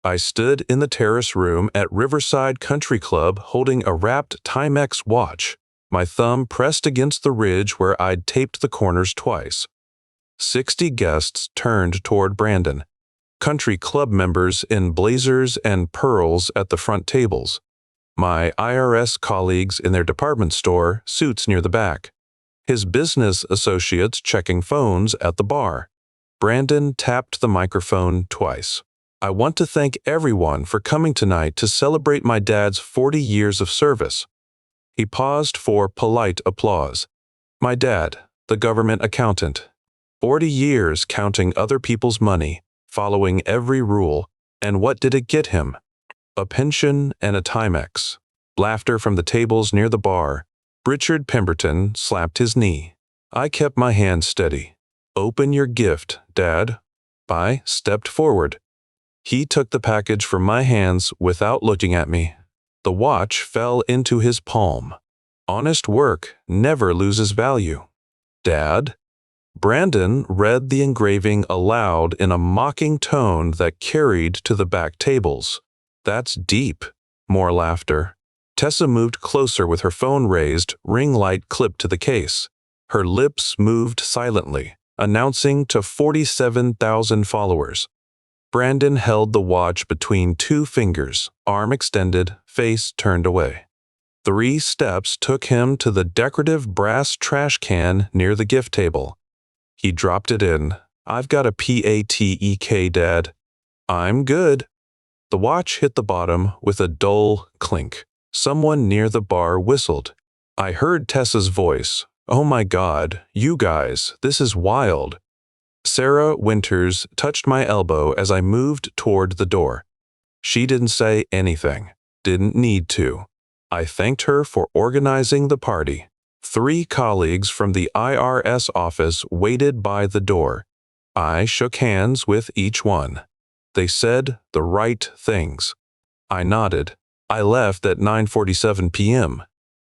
I stood in the terrace room at Riverside Country Club holding a wrapped Timex watch, my thumb pressed against the ridge where I'd taped the corners twice. 60 guests turned toward Brandon. Country club members in blazers and pearls at the front tables. My IRS colleagues in their department store suits near the back. His business associates checking phones at the bar. Brandon tapped the microphone twice. I want to thank everyone for coming tonight to celebrate my dad's 40 years of service. He paused for polite applause. My dad, the government accountant. 40 years counting other people's money, following every rule, and what did it get him? A pension and a Timex. Laughter from the tables near the bar. Richard Pemberton slapped his knee. I kept my hand steady. Open your gift, Dad. I stepped forward. He took the package from my hands without looking at me. The watch fell into his palm. Honest work never loses value. Dad? Brandon read the engraving aloud in a mocking tone that carried to the back tables. That's deep. More laughter. Tessa moved closer with her phone raised, ring light clipped to the case. Her lips moved silently, announcing to 47,000 followers. Brandon held the watch between two fingers, arm extended, face turned away. 3 steps took him to the decorative brass trash can near the gift table. He dropped it in. I've got a PATEK, Dad. I'm good. The watch hit the bottom with a dull clink. Someone near the bar whistled. I heard Tessa's voice. Oh my God, you guys, this is wild. Sarah Winters touched my elbow as I moved toward the door. She didn't say anything. Didn't need to. I thanked her for organizing the party. 3 colleagues from the IRS office waited by the door. I shook hands with each one. They said the right things. I nodded. I left at 9:47 p.m.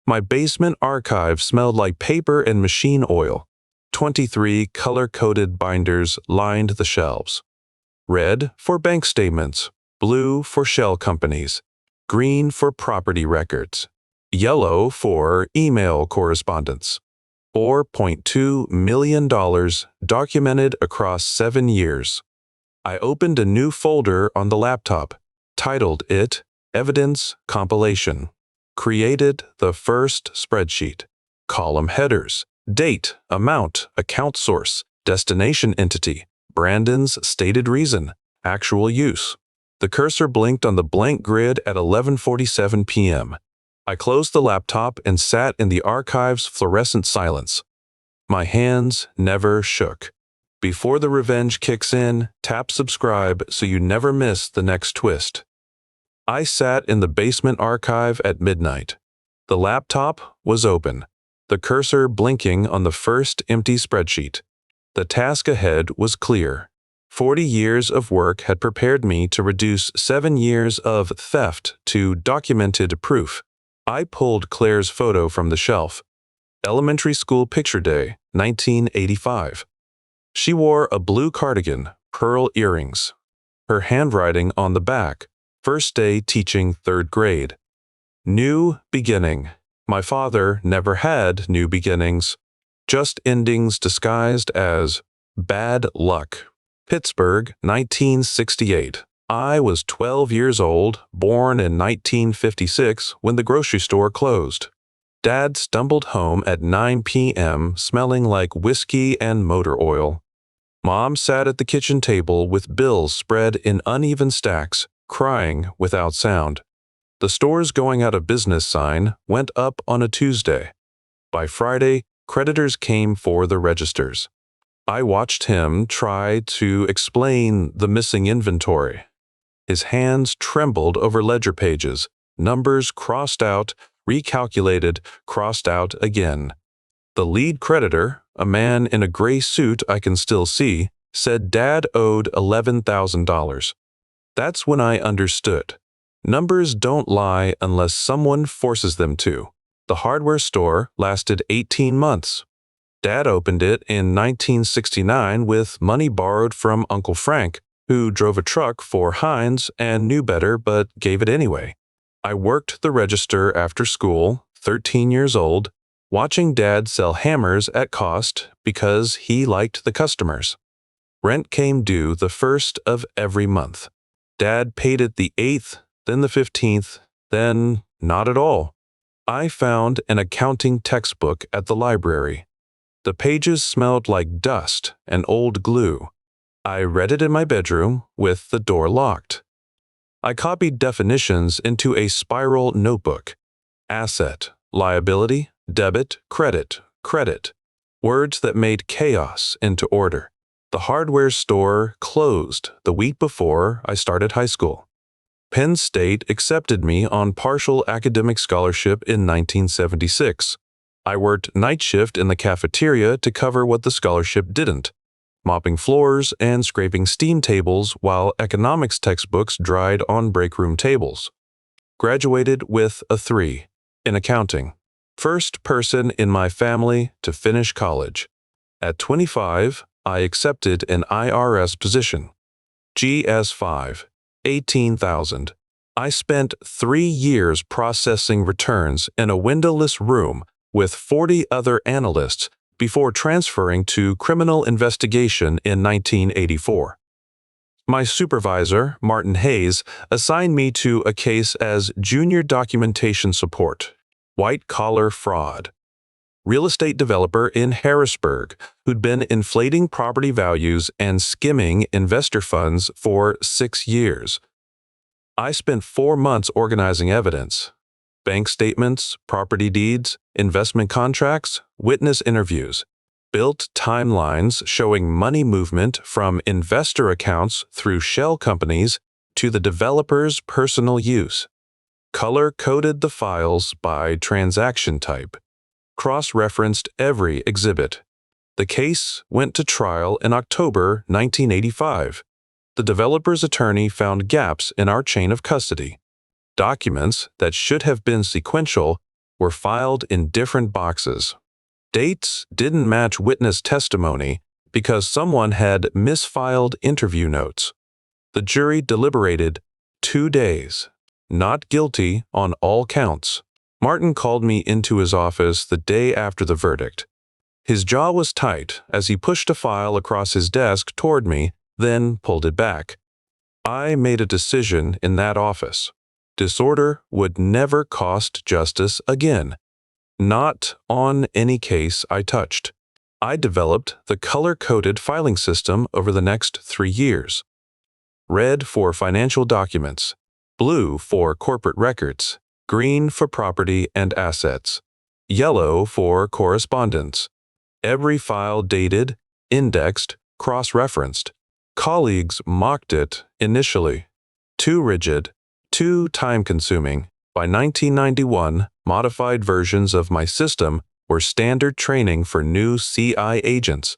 My basement archive smelled like paper and machine oil. 23 color-coded binders lined the shelves. Red for bank statements, blue for shell companies, green for property records, yellow for email correspondence. $4.2 million documented across 7 years. I opened a new folder on the laptop, titled it Evidence Compilation. Created the first spreadsheet. Column headers, date, amount, account source, destination entity, Brandon's stated reason, actual use. The cursor blinked on the blank grid at 11:47 p.m. I closed the laptop and sat in the archive's fluorescent silence. My hands never shook. Before the revenge kicks in, tap subscribe so you never miss the next twist. I sat in the basement archive at midnight. The laptop was open, the cursor blinking on the first empty spreadsheet. The task ahead was clear. 40 years of work had prepared me to reduce 7 years of theft to documented proof. I pulled Claire's photo from the shelf. Elementary school picture day, 1985. She wore a blue cardigan, pearl earrings. Her handwriting on the back, first day teaching 3rd grade. New beginning. My father never had new beginnings, just endings disguised as bad luck. Pittsburgh, 1968. I was 12 years old, born in 1956 when the grocery store closed. Dad stumbled home at 9 p.m. smelling like whiskey and motor oil. Mom sat at the kitchen table with bills spread in uneven stacks, crying without sound. The store's going out of business sign went up on a Tuesday. By Friday, creditors came for the registers. I watched him try to explain the missing inventory. His hands trembled over ledger pages, numbers crossed out, recalculated, crossed out again. The lead creditor, a man in a gray suit I can still see, said Dad owed $11,000. That's when I understood. Numbers don't lie unless someone forces them to. The hardware store lasted 18 months. Dad opened it in 1969 with money borrowed from Uncle Frank, who drove a truck for Heinz and knew better but gave it anyway. I worked the register after school, 13 years old, watching Dad sell hammers at cost because he liked the customers. Rent came due the 1st of every month. Dad paid it the 8th, then the 15th, then not at all. I found an accounting textbook at the library. The pages smelled like dust and old glue. I read it in my bedroom with the door locked. I copied definitions into a spiral notebook. Asset, liability, debit, credit, credit. Words that made chaos into order. The hardware store closed the week before I started high school. Penn State accepted me on partial academic scholarship in 1976. I worked night shift in the cafeteria to cover what the scholarship didn't, mopping floors and scraping steam tables while economics textbooks dried on break room tables. Graduated with a 3 in accounting. First person in my family to finish college. At 25, I accepted an IRS position. GS5, 18,000. I spent 3 years processing returns in a windowless room with 40 other analysts before transferring to criminal investigation in 1984. My supervisor, Martin Hayes, assigned me to a case as junior documentation support, white-collar fraud. Real estate developer in Harrisburg who'd been inflating property values and skimming investor funds for 6 years. I spent 4 months organizing evidence. Bank statements, property deeds, investment contracts, witness interviews. Built timelines showing money movement from investor accounts through shell companies to the developer's personal use. Color-coded the files by transaction type. Cross-referenced every exhibit. The case went to trial in October 1985. The developer's attorney found gaps in our chain of custody. Documents that should have been sequential were filed in different boxes. Dates didn't match witness testimony because someone had misfiled interview notes. The jury deliberated 2 days. Not guilty on all counts. Martin called me into his office the day after the verdict. His jaw was tight as he pushed a file across his desk toward me, then pulled it back. I made a decision in that office. Disorder would never cost justice again. Not on any case I touched. I developed the color-coded filing system over the next 3 years. Red for financial documents, blue for corporate records, green for property and assets, yellow for correspondence. Every file dated, indexed, cross-referenced. Colleagues mocked it initially. Too rigid, too time-consuming. By 1991, modified versions of my system were standard training for new CI agents.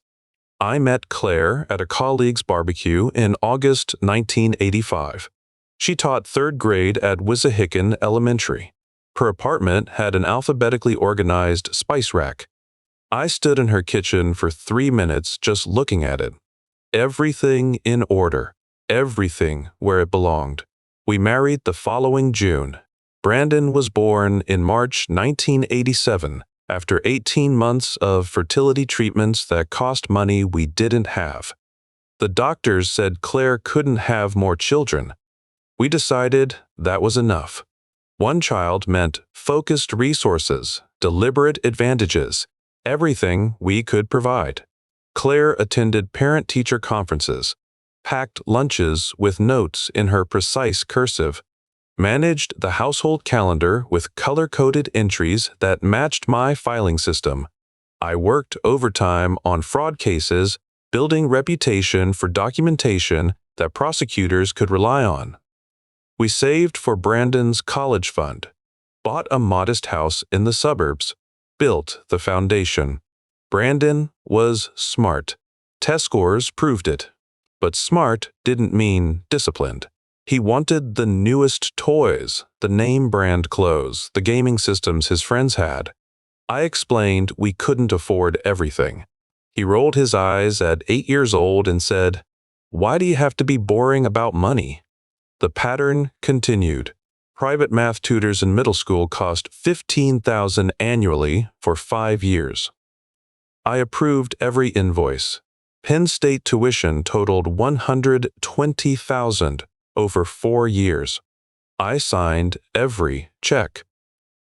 I met Claire at a colleague's barbecue in August 1985. She taught 3rd grade at Wissahickon Elementary. Her apartment had an alphabetically organized spice rack. I stood in her kitchen for 3 minutes just looking at it. Everything in order, everything where it belonged. We married the following June. Brandon was born in March 1987 after 18 months of fertility treatments that cost money we didn't have. The doctors said Claire couldn't have more children. We decided that was enough. 1 child meant focused resources, deliberate advantages, everything we could provide. Claire attended parent-teacher conferences, packed lunches with notes in her precise cursive, managed the household calendar with color-coded entries that matched my filing system. I worked overtime on fraud cases, building reputation for documentation that prosecutors could rely on. We saved for Brandon's college fund, bought a modest house in the suburbs, built the foundation. Brandon was smart. Test scores proved it. But smart didn't mean disciplined. He wanted the newest toys, the name-brand clothes, the gaming systems his friends had. I explained we couldn't afford everything. He rolled his eyes at 8 years old and said, Why do you have to be boring about money? The pattern continued. Private math tutors in middle school cost $15,000 annually for 5 years. I approved every invoice. Penn State tuition totaled $120,000 over 4 years. I signed every check.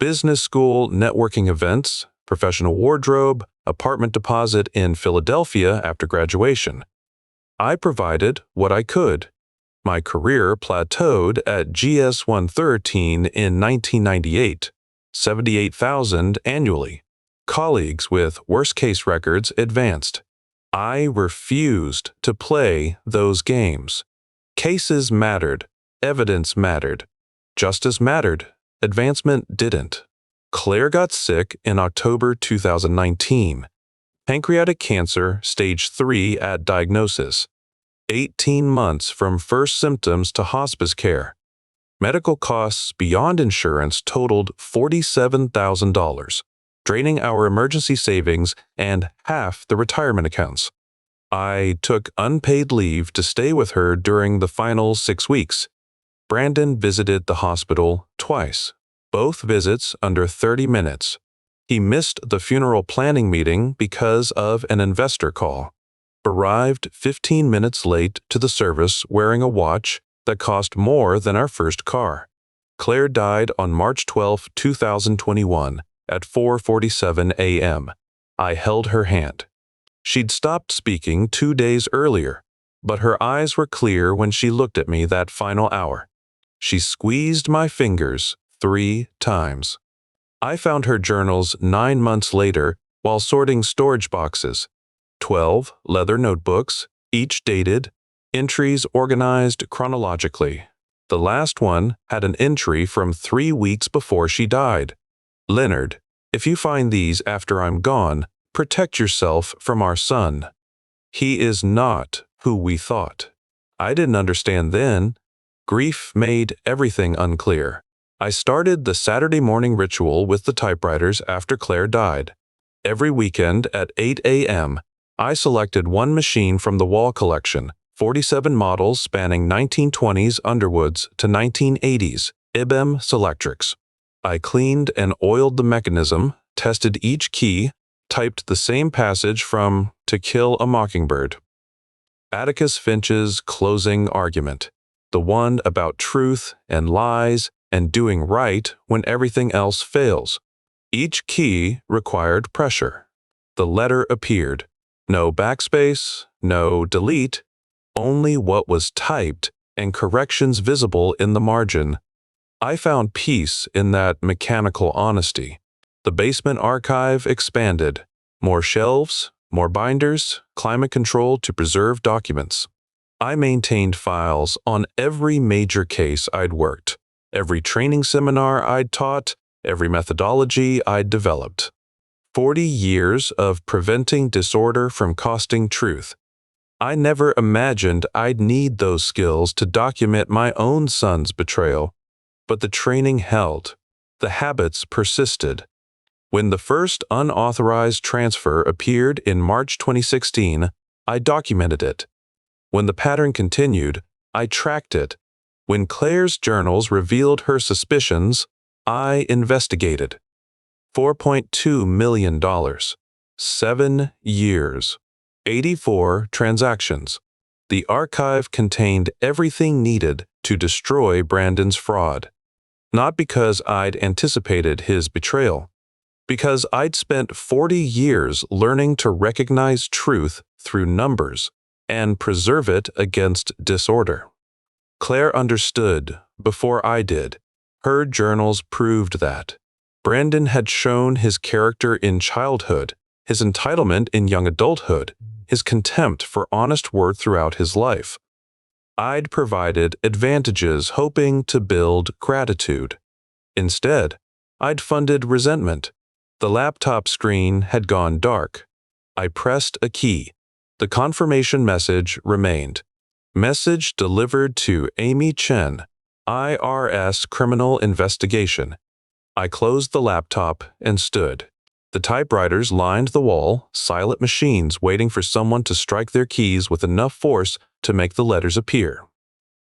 Business school networking events, professional wardrobe, apartment deposit in Philadelphia after graduation. I provided what I could. My career plateaued at GS 113 in 1998, $78,000 annually. Colleagues with worst-case records advanced. I refused to play those games. Cases mattered. Evidence mattered. Justice mattered. Advancement didn't. Claire got sick in October 2019. Pancreatic cancer, stage 3 at diagnosis. 18 months from first symptoms to hospice care. Medical costs beyond insurance totaled $47,000, draining our emergency savings and half the retirement accounts. I took unpaid leave to stay with her during the final 6 weeks. Brandon visited the hospital twice, both visits under 30 minutes. He missed the funeral planning meeting because of an investor call. Arrived 15 minutes late to the service wearing a watch that cost more than our first car. Claire died on March 12, 2021 at 4:47 a.m. I held her hand. She'd stopped speaking 2 days earlier, but her eyes were clear when she looked at me that final hour. She squeezed my fingers 3 times. I found her journals 9 months later while sorting storage boxes. 12 leather notebooks, each dated, entries organized chronologically. The last one had an entry from 3 weeks before she died. Leonard, if you find these after I'm gone, protect yourself from our son. He is not who we thought. I didn't understand then. Grief made everything unclear. I started the Saturday morning ritual with the typewriters after Claire died. Every weekend at 8 a.m., I selected one machine from the wall collection, 47 models spanning 1920s Underwoods to 1980s IBM Selectrics. I cleaned and oiled the mechanism, tested each key, typed the same passage from To Kill a Mockingbird. Atticus Finch's closing argument, the one about truth and lies and doing right when everything else fails. Each key required pressure. The letter appeared. No backspace, no delete, only what was typed and corrections visible in the margin. I found peace in that mechanical honesty. The basement archive expanded. More shelves, more binders, climate control to preserve documents. I maintained files on every major case I'd worked, every training seminar I'd taught, every methodology I'd developed. 40 years of preventing disorder from costing truth. I never imagined I'd need those skills to document my own son's betrayal, but the training held. The habits persisted. When the first unauthorized transfer appeared in March 2016, I documented it. When the pattern continued, I tracked it. When Claire's journals revealed her suspicions, I investigated. $4.2 million. 7 years. 84 transactions. The archive contained everything needed to destroy Brandon's fraud. Not because I'd anticipated his betrayal, because I'd spent 40 years learning to recognize truth through numbers and preserve it against disorder. Claire understood before I did. Her journals proved that. Brandon had shown his character in childhood, his entitlement in young adulthood, his contempt for honest work throughout his life. I'd provided advantages hoping to build gratitude. Instead, I'd funded resentment. The laptop screen had gone dark. I pressed a key. The confirmation message remained. Message delivered to Amy Chen, IRS Criminal Investigation. I closed the laptop and stood. The typewriters lined the wall, silent machines waiting for someone to strike their keys with enough force to make the letters appear.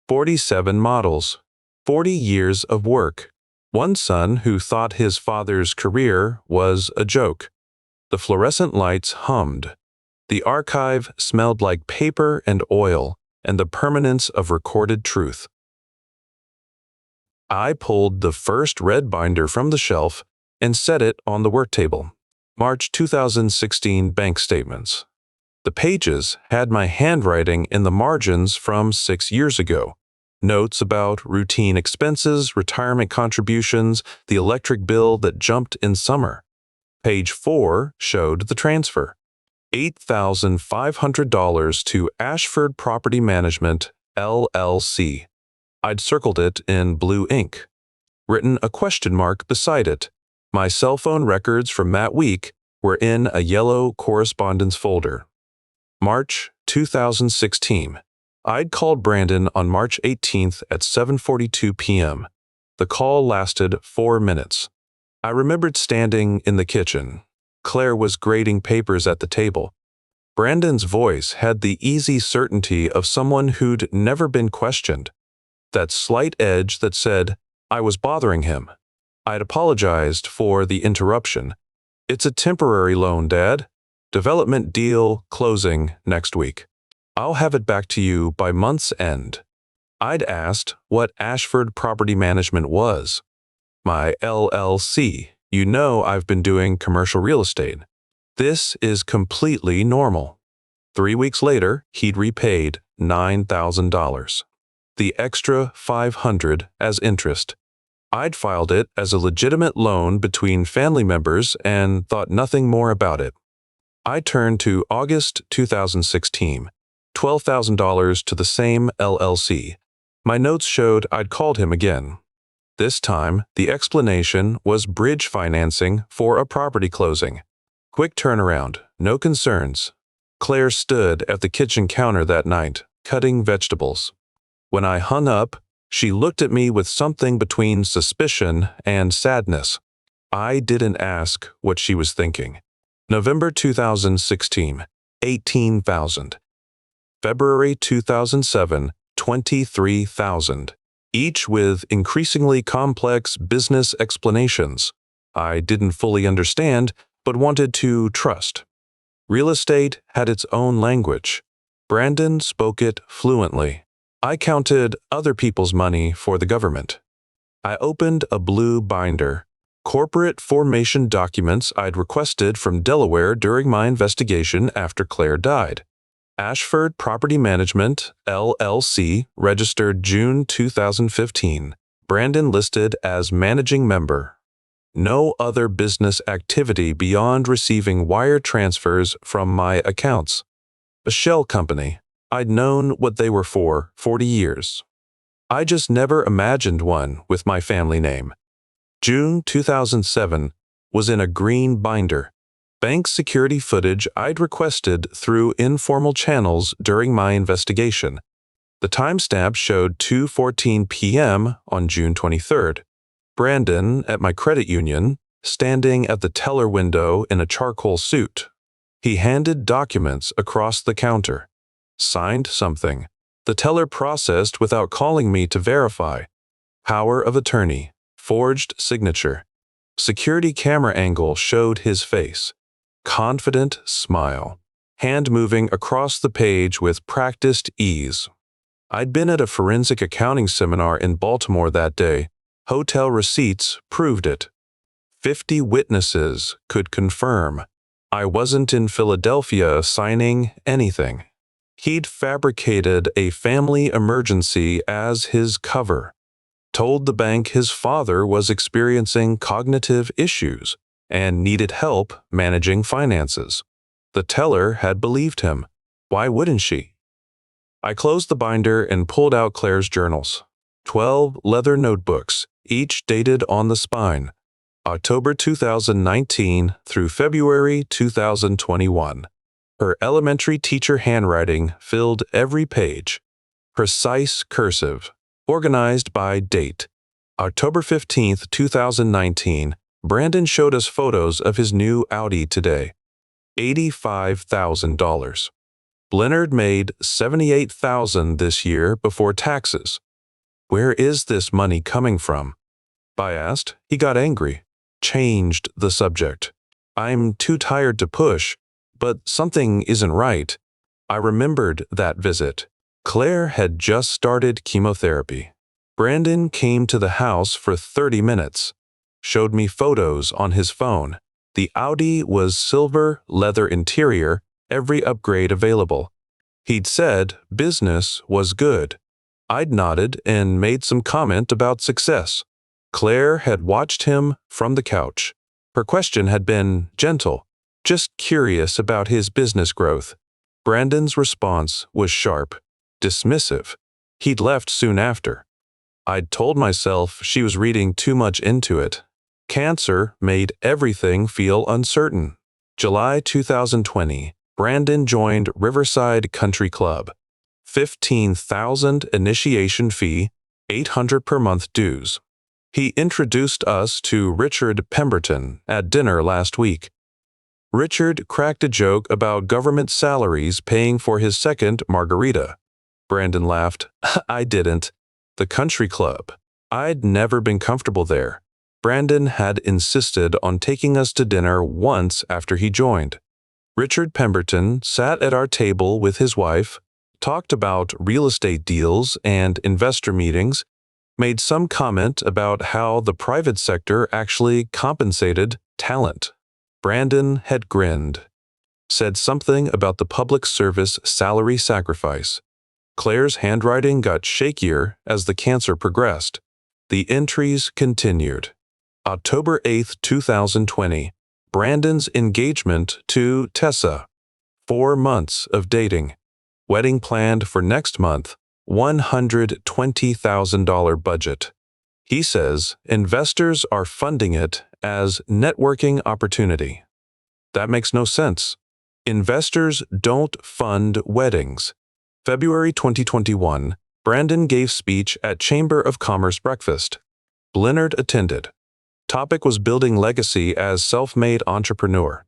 47 models. 40 years of work. One son who thought his father's career was a joke. The fluorescent lights hummed. The archive smelled like paper and oil and the permanence of recorded truth. I pulled the first red binder from the shelf and set it on the work table. March 2016 bank statements. The pages had my handwriting in the margins from 6 years ago. Notes about routine expenses, retirement contributions, the electric bill that jumped in summer. Page 4 showed the transfer. $8,500 to Ashford Property Management, LLC. I'd circled it in blue ink. Written a question mark beside it. My cell phone records from that week were in a yellow correspondence folder. March 2016. I'd called Brandon on March 18th at 7:42 p.m. The call lasted 4 minutes. I remembered standing in the kitchen. Claire was grading papers at the table. Brandon's voice had the easy certainty of someone who'd never been questioned. That slight edge that said, I was bothering him. I'd apologized for the interruption. It's a temporary loan, Dad. Development deal closing next week. I'll have it back to you by month's end. I'd asked what Ashford Property Management was. My LLC. You know I've been doing commercial real estate. This is completely normal. 3 weeks later, he'd repaid $9,000. The extra $500 as interest. I'd filed it as a legitimate loan between family members and thought nothing more about it. I turned to August 2016. $12,000 to the same LLC. My notes showed I'd called him again. This time, the explanation was bridge financing for a property closing. Quick turnaround, no concerns. Claire stood at the kitchen counter that night, cutting vegetables. When I hung up, she looked at me with something between suspicion and sadness. I didn't ask what she was thinking. November 2016, $18,000. February 2007, $23,000, each with increasingly complex business explanations I didn't fully understand but wanted to trust. Real estate had its own language. Brandon spoke it fluently. I counted other people's money for the government. I opened a blue binder. Corporate formation documents I'd requested from Delaware during my investigation after Claire died. Ashford Property Management, LLC, registered June 2015. Brandon listed as managing member. No other business activity beyond receiving wire transfers from my accounts. A shell company. I'd known what they were for 40 years. I just never imagined one with my family name. June 2007 was in a green binder. Bank security footage I'd requested through informal channels during my investigation. The timestamp showed 2:14 p.m. on June 23rd. Brandon, at my credit union, standing at the teller window in a charcoal suit. He handed documents across the counter. Signed something. The teller processed without calling me to verify. Power of attorney. Forged signature. Security camera angle showed his face. Confident smile. Hand moving across the page with practiced ease. I'd been at a forensic accounting seminar in Baltimore that day. Hotel receipts proved it. 50 witnesses could confirm. I wasn't in Philadelphia signing anything. He'd fabricated a family emergency as his cover. Told the bank his father was experiencing cognitive issues and needed help managing finances. The teller had believed him. Why wouldn't she? I closed the binder and pulled out Claire's journals. 12 leather notebooks, each dated on the spine. October 2019 through February 2021. Her elementary teacher handwriting filled every page. Precise cursive, organized by date. October 15th, 2019, Brandon showed us photos of his new Audi today. $85,000. Leonard made $78,000 this year before taxes. Where is this money coming from? I asked. He got angry, changed the subject. I'm too tired to push, but something isn't right. I remembered that visit. Claire had just started chemotherapy. Brandon came to the house for 30 minutes, showed me photos on his phone. The Audi was silver, leather interior, every upgrade available. He'd said business was good. I'd nodded and made some comment about success. Claire had watched him from the couch. Her question had been gentle, just curious about his business growth. Brandon's response was sharp, dismissive. He'd left soon after. I'd told myself she was reading too much into it. Cancer made everything feel uncertain. July 2020, Brandon joined Riverside Country Club. $15,000 initiation fee, $800 per month dues. He introduced us to Richard Pemberton at dinner last week. Richard cracked a joke about government salaries paying for his second margarita. Brandon laughed. I didn't. The country club. I'd never been comfortable there. Brandon had insisted on taking us to dinner once after he joined. Richard Pemberton sat at our table with his wife, talked about real estate deals and investor meetings, made some comment about how the private sector actually compensated talent. Brandon had grinned, said something about the public service salary sacrifice. Claire's handwriting got shakier as the cancer progressed. The entries continued. October 8, 2020, Brandon's engagement to Tessa. 4 months of dating. Wedding planned for next month. $120,000 budget. He says investors are funding it as networking opportunity. That makes no sense. Investors don't fund weddings. February 2021, Brandon gave speech at Chamber of Commerce breakfast. Leonard attended. Topic was building legacy as self-made entrepreneur.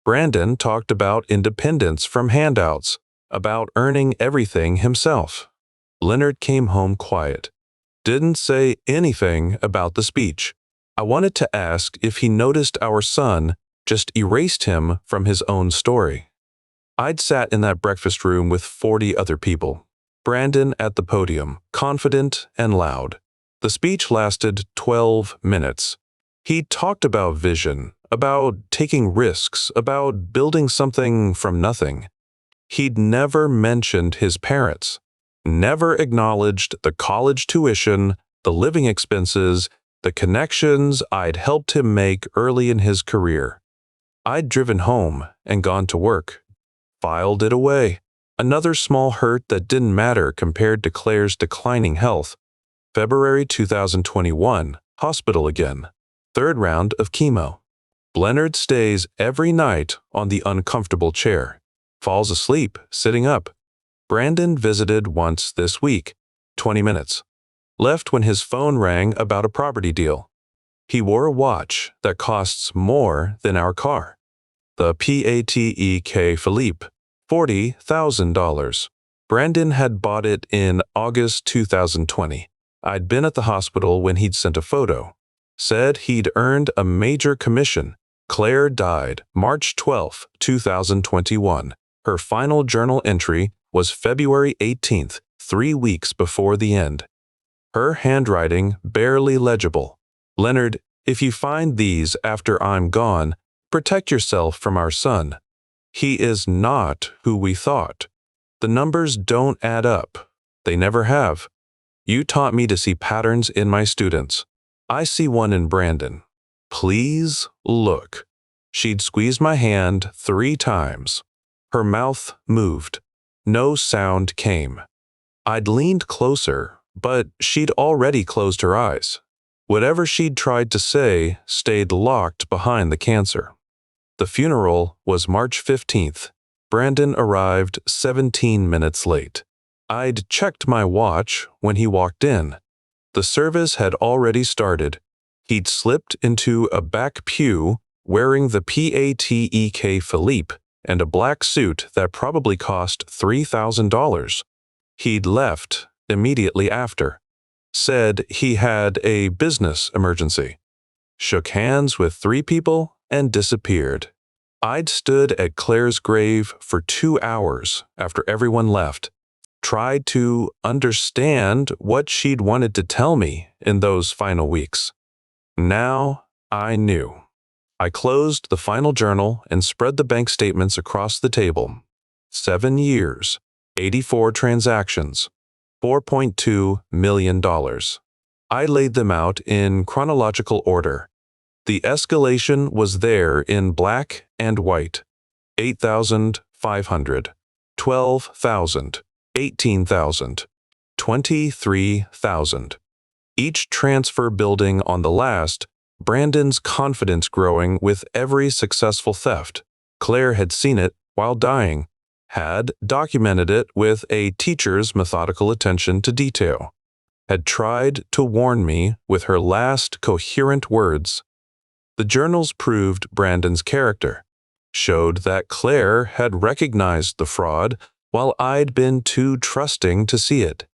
Brandon talked about independence from handouts, about earning everything himself. Leonard came home quiet. Didn't say anything about the speech. I wanted to ask if he noticed our son just erased him from his own story. I'd sat in that breakfast room with 40 other people. Brandon at the podium, confident and loud. The speech lasted 12 minutes. He talked about vision, about taking risks, about building something from nothing. He'd never mentioned his parents, never acknowledged the college tuition, the living expenses, the connections I'd helped him make early in his career. I'd driven home and gone to work, filed it away. Another small hurt that didn't matter compared to Claire's declining health. February 2021, hospital again. 3rd round of chemo. Leonard stays every night on the uncomfortable chair. Falls asleep sitting up. Brandon visited once this week, 20 minutes. Left when his phone rang about a property deal. He wore a watch that costs more than our car. The Patek Philippe, $40,000. Brandon had bought it in August 2020. I'd been at the hospital when he'd sent a photo. Said he'd earned a major commission. Claire died March 12, 2021. Her final journal entry was February 18th, 3 weeks before the end. Her handwriting barely legible. Leonard, if you find these after I'm gone, protect yourself from our son. He is not who we thought. The numbers don't add up. They never have. You taught me to see patterns in my students. I see one in Brandon. Please look. She'd squeezed my hand 3 times. Her mouth moved. No sound came. I'd leaned closer, but she'd already closed her eyes. Whatever she'd tried to say stayed locked behind the cancer. The funeral was March 15th. Brandon arrived 17 minutes late. I'd checked my watch when he walked in. The service had already started. He'd slipped into a back pew wearing the Patek Philippe and a black suit that probably cost $3,000. He'd left immediately after, said he had a business emergency, shook hands with 3 people, and disappeared. I'd stood at Claire's grave for 2 hours after everyone left, tried to understand what she'd wanted to tell me in those final weeks. Now I knew. I closed the final journal and spread the bank statements across the table. 7 years, 84 transactions, $4.2 million. I laid them out in chronological order. The escalation was there in black and white. 8,500, 12,000, 18,000, 23,000. Each transfer building on the last, Brandon's confidence growing with every successful theft. Claire had seen it while dying, had documented it with a teacher's methodical attention to detail, had tried to warn me with her last coherent words. The journals proved Brandon's character, showed that Claire had recognized the fraud while I'd been too trusting to see it.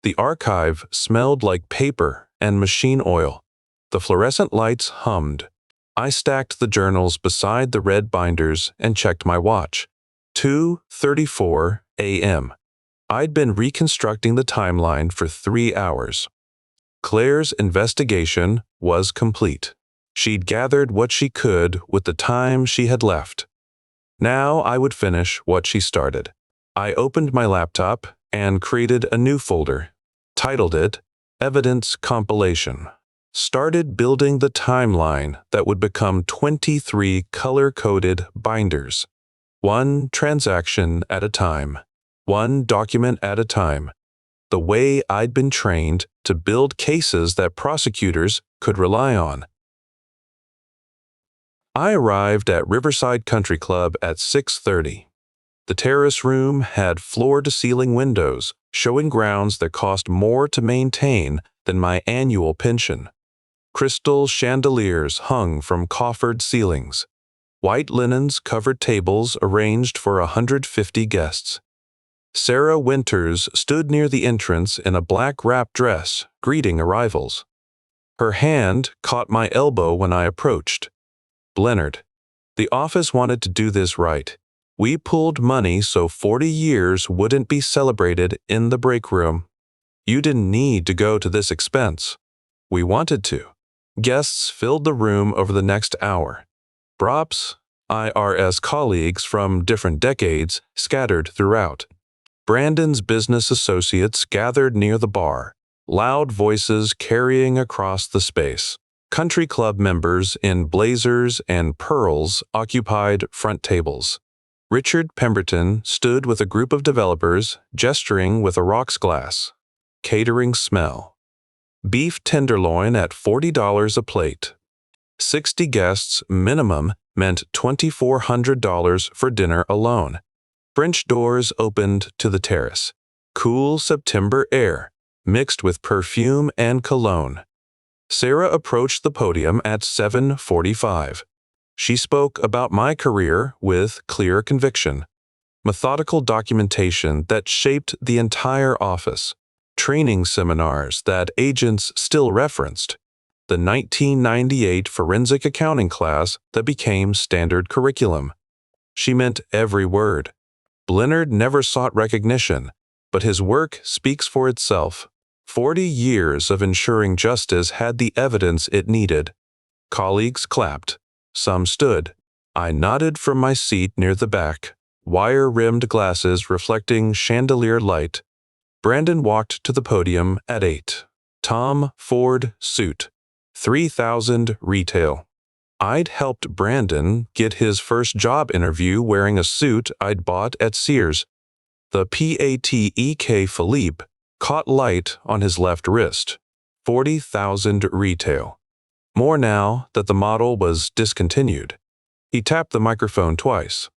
The archive smelled like paper and machine oil. The fluorescent lights hummed. I stacked the journals beside the red binders and checked my watch. 2:34 a.m. I'd been reconstructing the timeline for 3 hours. Claire's investigation was complete. She'd gathered what she could with the time she had left. Now I would finish what she started. I opened my laptop and created a new folder, titled it Evidence Compilation. Started building the timeline that would become 23 color-coded binders. 1 transaction at a time, 1 document at a time. The way I'd been trained to build cases that prosecutors could rely on. I arrived at Riverside Country Club at 6:30. The terrace room had floor-to-ceiling windows showing grounds that cost more to maintain than my annual pension. Crystal chandeliers hung from coffered ceilings. White linens covered tables arranged for 150 guests. Sarah Winters stood near the entrance in a black wrap dress, greeting arrivals. Her hand caught my elbow when I approached. Leonard, the office wanted to do this right. We pulled money so 40 years wouldn't be celebrated in the break room. You didn't need to go to this expense. We wanted to. Guests filled the room over the next hour. Props, IRS colleagues from different decades scattered throughout. Brandon's business associates gathered near the bar, loud voices carrying across the space. Country club members in blazers and pearls occupied front tables. Richard Pemberton stood with a group of developers, gesturing with a rocks glass. Catering smell. Beef tenderloin at $40 a plate. 60 guests minimum meant $2,400 for dinner alone. French doors opened to the terrace. Cool September air, mixed with perfume and cologne. Sarah approached the podium at 7:45. She spoke about my career with clear conviction. Methodical documentation that shaped the entire office. Training seminars that agents still referenced. The 1998 forensic accounting class that became standard curriculum. She meant every word. Leonard never sought recognition, but his work speaks for itself. 40 years of ensuring justice had the evidence it needed. Colleagues clapped. Some stood. I nodded from my seat near the back, wire-rimmed glasses reflecting chandelier light. Brandon walked to the podium at 8. Tom Ford suit. 3,000 retail. I'd helped Brandon get his first job interview wearing a suit I'd bought at Sears. The Patek Philippe caught light on his left wrist. 40,000 retail. More now that the model was discontinued. He tapped the microphone twice.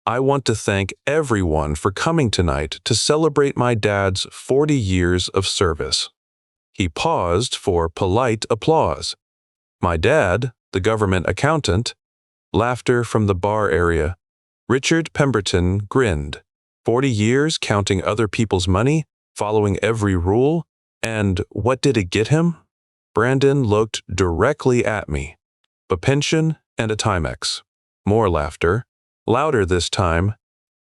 I want to thank everyone for coming tonight to celebrate my dad's 40 years of service. He paused for polite applause. My dad, the government accountant, laughter from the bar area. Richard Pemberton grinned. 40 years counting other people's money, following every rule, and what did it get him? Brandon looked directly at me. A pension and a Timex. More laughter. Louder this time.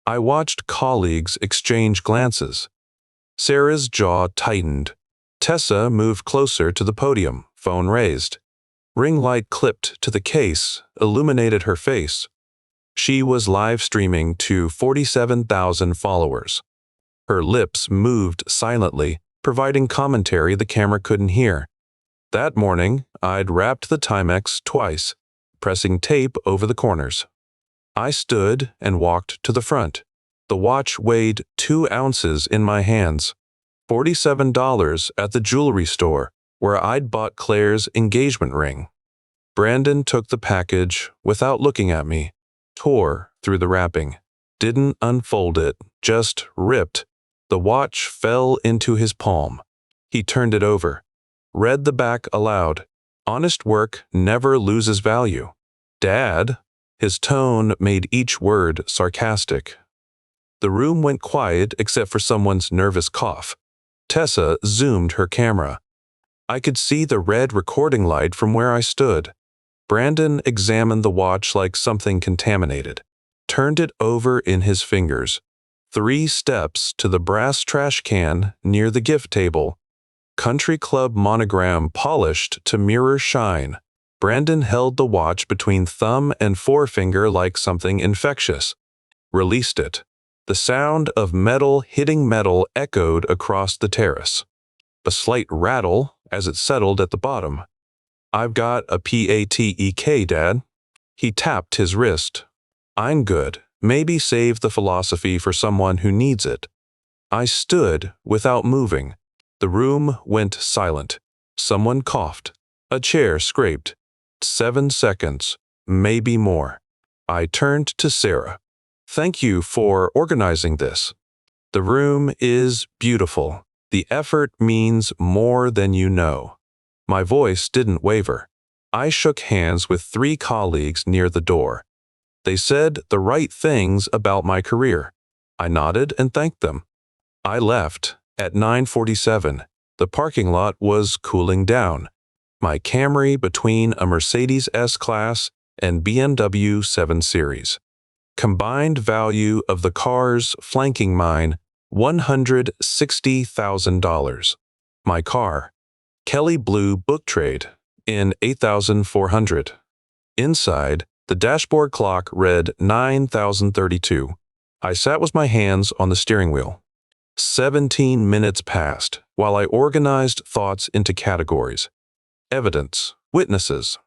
I watched colleagues exchange glances. Sarah's jaw tightened. Tessa moved closer to the podium, phone raised. Ring light clipped to the case, illuminated her face. She was live streaming to 47,000 followers. Her lips moved silently, providing commentary the camera couldn't hear. That morning, I'd wrapped the Timex twice, pressing tape over the corners. I stood and walked to the front. The watch weighed 2 ounces in my hands. $47 at the jewelry store, where I'd bought Claire's engagement ring. Brandon took the package without looking at me, tore through the wrapping, didn't unfold it, just ripped. The watch fell into his palm. He turned it over, read the back aloud. Honest work never loses value. Dad, his tone made each word sarcastic. The room went quiet except for someone's nervous cough. Tessa zoomed her camera. I could see the red recording light from where I stood. Brandon examined the watch like something contaminated, turned it over in his fingers. 3 steps to the brass trash can near the gift table. Country Club monogram polished to mirror shine. Brandon held the watch between thumb and forefinger like something infectious. Released it. The sound of metal hitting metal echoed across the terrace. A slight rattle as it settled at the bottom. I've got a PATEK, Dad. He tapped his wrist. I'm good. Maybe save the philosophy for someone who needs it. I stood without moving. The room went silent. Someone coughed. A chair scraped. 7 seconds, maybe more. I turned to Sarah. Thank you for organizing this. The room is beautiful. The effort means more than you know. My voice didn't waver. I shook hands with 3 colleagues near the door. They said the right things about my career. I nodded and thanked them. I left. At 9:47, the parking lot was cooling down. My Camry between a Mercedes S-Class and BMW 7 Series. Combined value of the cars flanking mine, $160,000. My car, Kelly Blue Book Trade, in $8,400. Inside, the dashboard clock read 9,032. I sat with my hands on the steering wheel. 17 minutes passed while I organized thoughts into categories. Evidence, witnesses,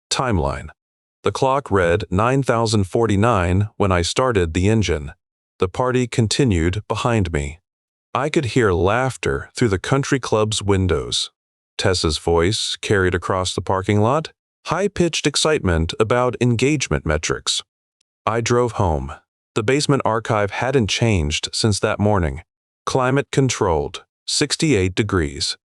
timeline. The clock read 9,049 when I started the engine. The party continued behind me. I could hear laughter through the country club's windows. Tessa's voice carried across the parking lot, high-pitched excitement about engagement metrics. I drove home. The basement archive hadn't changed since that morning. Climate controlled, 68 degrees.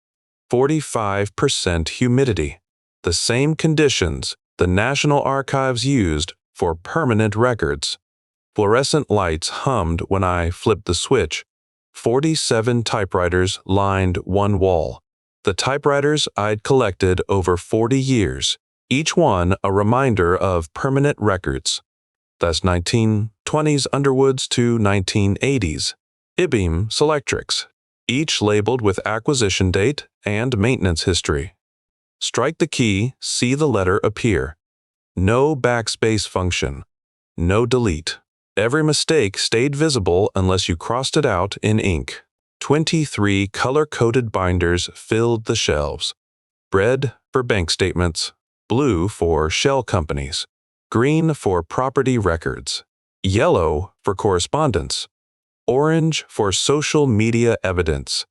45% humidity. The same conditions the National Archives used for permanent records. Fluorescent lights hummed when I flipped the switch. 47 typewriters lined one wall. The typewriters I'd collected over 40 years, each one a reminder of permanent records. That's 1920s Underwoods to 1980s. IBM Selectrics, each labeled with acquisition date and maintenance history. Strike the key, see the letter appear. No backspace function. No delete. Every mistake stayed visible unless you crossed it out in ink. 23 color-coded binders filled the shelves. Red for bank statements, blue for shell companies, green for property records, yellow for correspondence, orange for social media evidence,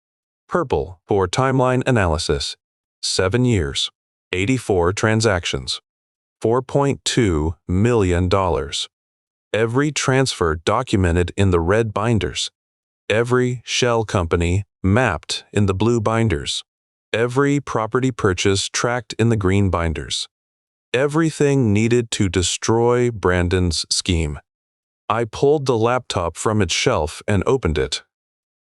purple for timeline analysis. 7 years, 84 transactions, $4.2 million. Every transfer documented in the red binders. Every shell company mapped in the blue binders. Every property purchase tracked in the green binders. Everything needed to destroy Brandon's scheme. I pulled the laptop from its shelf and opened it.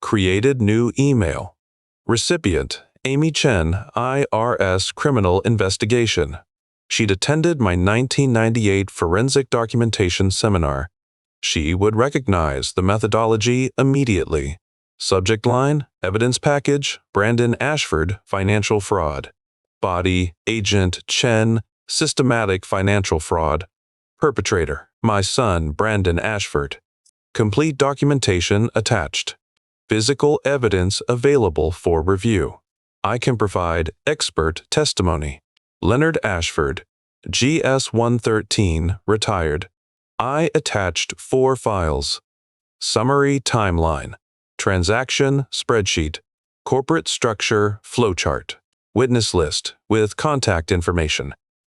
Created new email. Recipient, Amy Chen, IRS Criminal Investigation. She'd attended my 1998 forensic documentation seminar. She would recognize the methodology immediately. Subject line, evidence package, Brandon Ashford, financial fraud. Body, Agent Chen, systematic financial fraud. Perpetrator, my son, Brandon Ashford. Complete documentation attached. Physical evidence available for review. I can provide expert testimony. Leonard Ashford, GS 113, retired. I attached 4 files. Summary timeline. Transaction spreadsheet. Corporate structure flowchart. Witness list with contact information.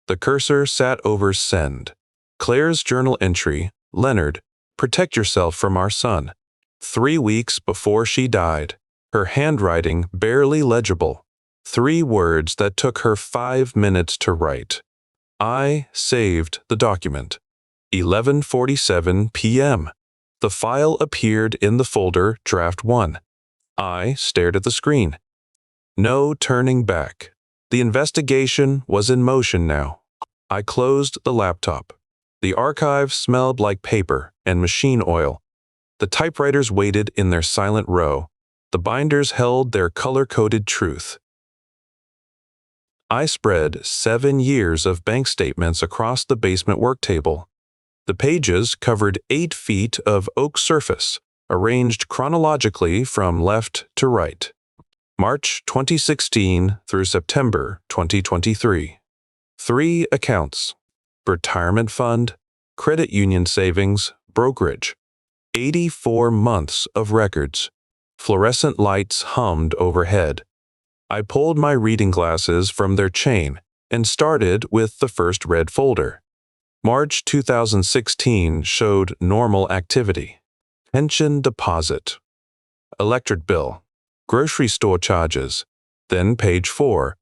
The cursor sat over send. Claire's journal entry, Leonard, protect yourself from our son. 3 weeks before she died. Her handwriting barely legible. 3 words that took her 5 minutes to write. I saved the document. 11:47 p.m. The file appeared in the folder Draft 1. I stared at the screen. No turning back. The investigation was in motion now. I closed the laptop. The archive smelled like paper and machine oil. The typewriters waited in their silent row. The binders held their color-coded truth. I spread 7 years of bank statements across the basement work table. The pages covered 8 feet of oak surface, arranged chronologically from left to right. March 2016 through September 2023. 3 accounts: retirement fund, credit union savings, brokerage. 84 months of records. Fluorescent lights hummed overhead. I pulled my reading glasses from their chain and started with the first red folder. March 2016 showed normal activity. Pension deposit. Electric bill. Grocery store charges. Then page 4.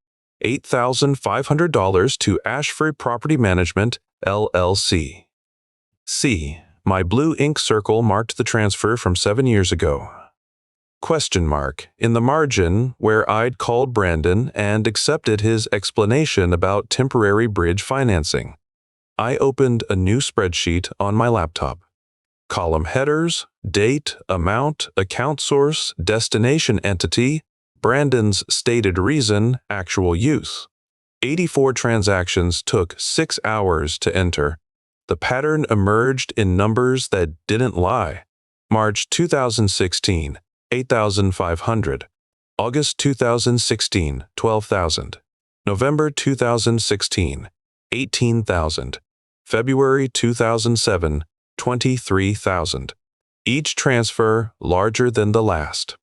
$8,500 to Ashford Property Management, LLC. C. My blue ink circle marked the transfer from 7 years ago. Question mark in the margin where I'd called Brandon and accepted his explanation about temporary bridge financing. I opened a new spreadsheet on my laptop. Column headers, date, amount, account source, destination entity, Brandon's stated reason, actual use. 84 transactions took 6 hours to enter. The pattern emerged in numbers that didn't lie. March 2016, 8,500. August 2016, 12,000. November 2016, 18,000. February 2007, 23,000. Each transfer larger than the last.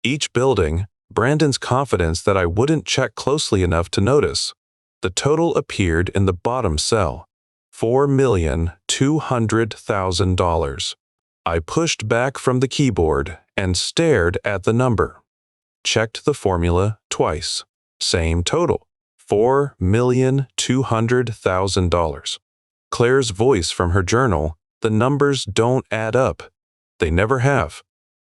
Each building, Brandon's confidence that I wouldn't check closely enough to notice. The total appeared in the bottom cell. $4,200,000. I pushed back from the keyboard and stared at the number. Checked the formula twice. Same total. $4,200,000. Claire's voice from her journal, the numbers don't add up. They never have.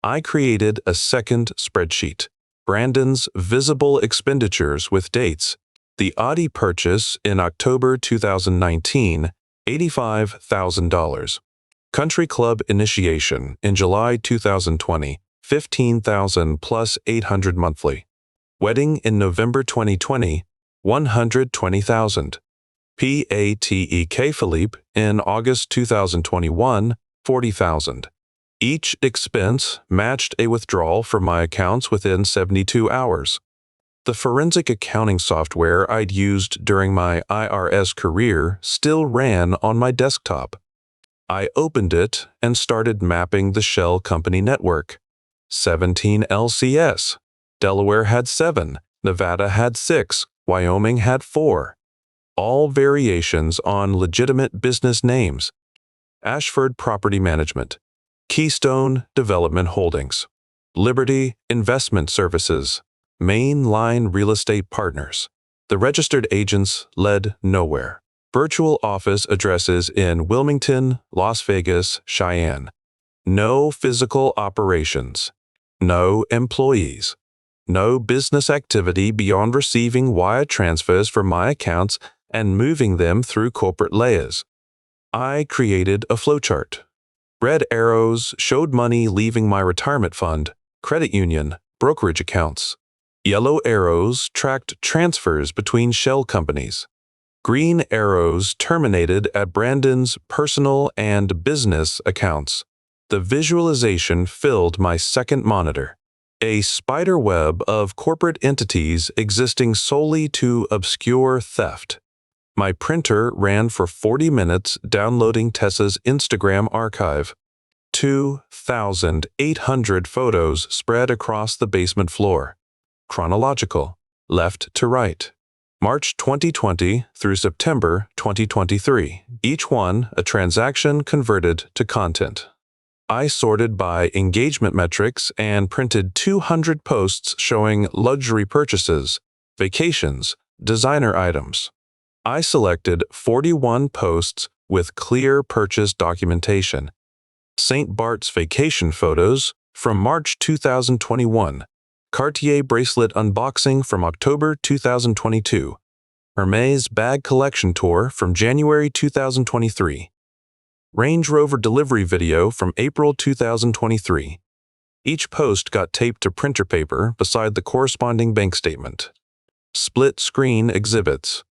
I created a second spreadsheet. Brandon's visible expenditures with dates. The Audi purchase in October 2019, $85,000. Country club initiation in July 2020, $15,000 plus $800 monthly. Wedding in November 2020, $120,000. PATEK Philippe in August 2021, $40,000. Each expense matched a withdrawal from my accounts within 72 hours. The forensic accounting software I'd used during my IRS career still ran on my desktop. I opened it and started mapping the shell company network. 17 LCS. Delaware had 7, Nevada had 6, Wyoming had 4. All variations on legitimate business names. Ashford Property Management. Keystone Development Holdings. Liberty Investment Services. Mainline Real Estate Partners. The registered agents led nowhere. Virtual office addresses in Wilmington, Las Vegas, Cheyenne. No physical operations. No employees. No business activity beyond receiving wire transfers from my accounts and moving them through corporate layers. I created a flowchart. Red arrows showed money leaving my retirement fund, credit union, brokerage accounts. Yellow arrows tracked transfers between shell companies. Green arrows terminated at Brandon's personal and business accounts. The visualization filled my second monitor. A spider web of corporate entities existing solely to obscure theft. My printer ran for 40 minutes downloading Tessa's Instagram archive. 2,800 photos spread across the basement floor. Chronological, left to right. March 2020 through September 2023. Each one a transaction converted to content. I sorted by engagement metrics and printed 200 posts showing luxury purchases, vacations, designer items. I selected 41 posts with clear purchase documentation. St. Bart's vacation photos from March 2021. Cartier bracelet unboxing from October 2022. Hermes bag collection tour from January 2023. Range Rover delivery video from April 2023. Each post got taped to printer paper beside the corresponding bank statement. Split screen exhibits.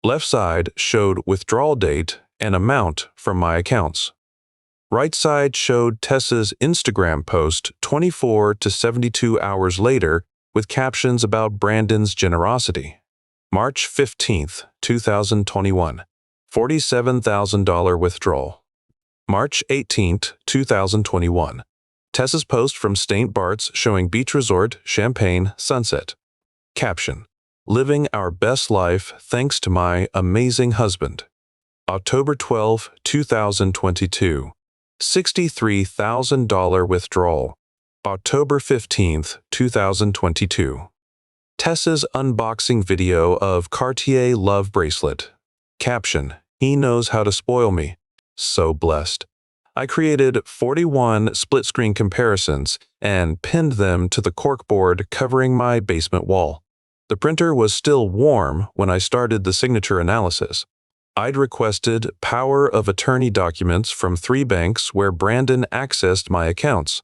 Left side showed withdrawal date and amount from my accounts. Right side showed Tessa's Instagram post 24 to 72 hours later with captions about Brandon's generosity. March 15, 2021. $47,000 withdrawal. March 18, 2021. Tessa's post from St. Bart's showing beach resort, Champagne, sunset. Caption: Living our best life thanks to my amazing husband. October 12, 2022. $63,000 withdrawal. October 15, 2022. Tessa's unboxing video of Cartier Love Bracelet. Caption: He knows how to spoil me. So blessed. I created 41 split-screen comparisons and pinned them to the corkboard covering my basement wall. The printer was still warm when I started the signature analysis. I'd requested power of attorney documents from 3 banks where Brandon accessed my accounts.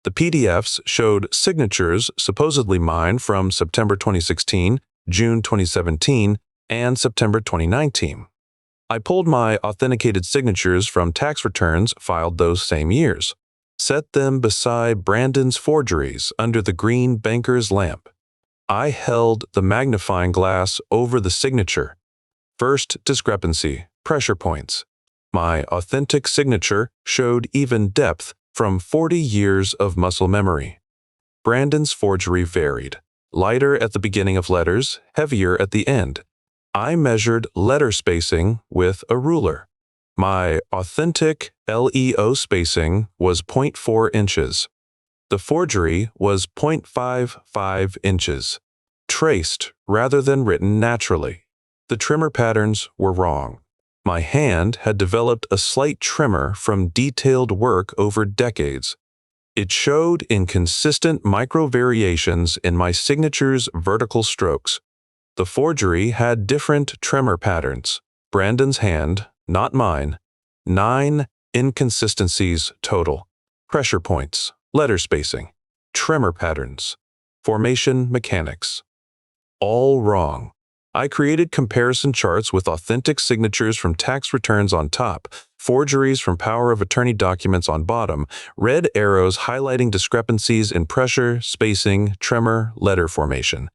The PDFs showed signatures supposedly mine from September 2016, June 2017, and September 2019. I pulled my authenticated signatures from tax returns filed those same years, set them beside Brandon's forgeries under the green banker's lamp. I held the magnifying glass over the signature. First discrepancy, pressure points. My authentic signature showed even depth from 40 years of muscle memory. Brandon's forgery varied. Lighter at the beginning of letters, heavier at the end. I measured letter spacing with a ruler. My authentic LEO spacing was 0.4 inches. The forgery was 0.55 inches. Traced rather than written naturally. The trimmer patterns were wrong. My hand had developed a slight tremor from detailed work over decades. It showed inconsistent micro-variations in my signature's vertical strokes. The forgery had different tremor patterns. Brandon's hand, not mine. 9 inconsistencies total. Pressure points, letter spacing, tremor patterns, formation mechanics. All wrong. I created comparison charts with authentic signatures from tax returns on top, forgeries from power of attorney documents on bottom, red arrows highlighting discrepancies in pressure, spacing, tremor, letter formation.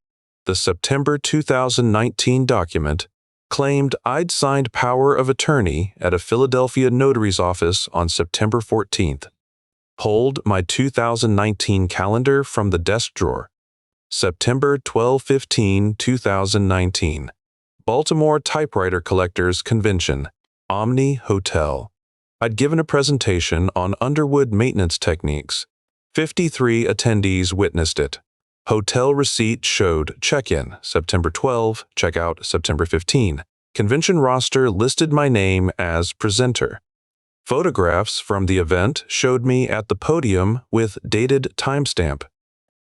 The September 2019 document claimed I'd signed power of attorney at a Philadelphia notary's office on September 14th. Pulled my 2019 calendar from the desk drawer. September 12-15, 2019. Baltimore Typewriter Collectors Convention, Omni Hotel. I'd given a presentation on Underwood maintenance techniques. 53 attendees witnessed it. Hotel receipt showed check-in September 12, check-out September 15. Convention roster listed my name as presenter. Photographs from the event showed me at the podium with dated timestamp.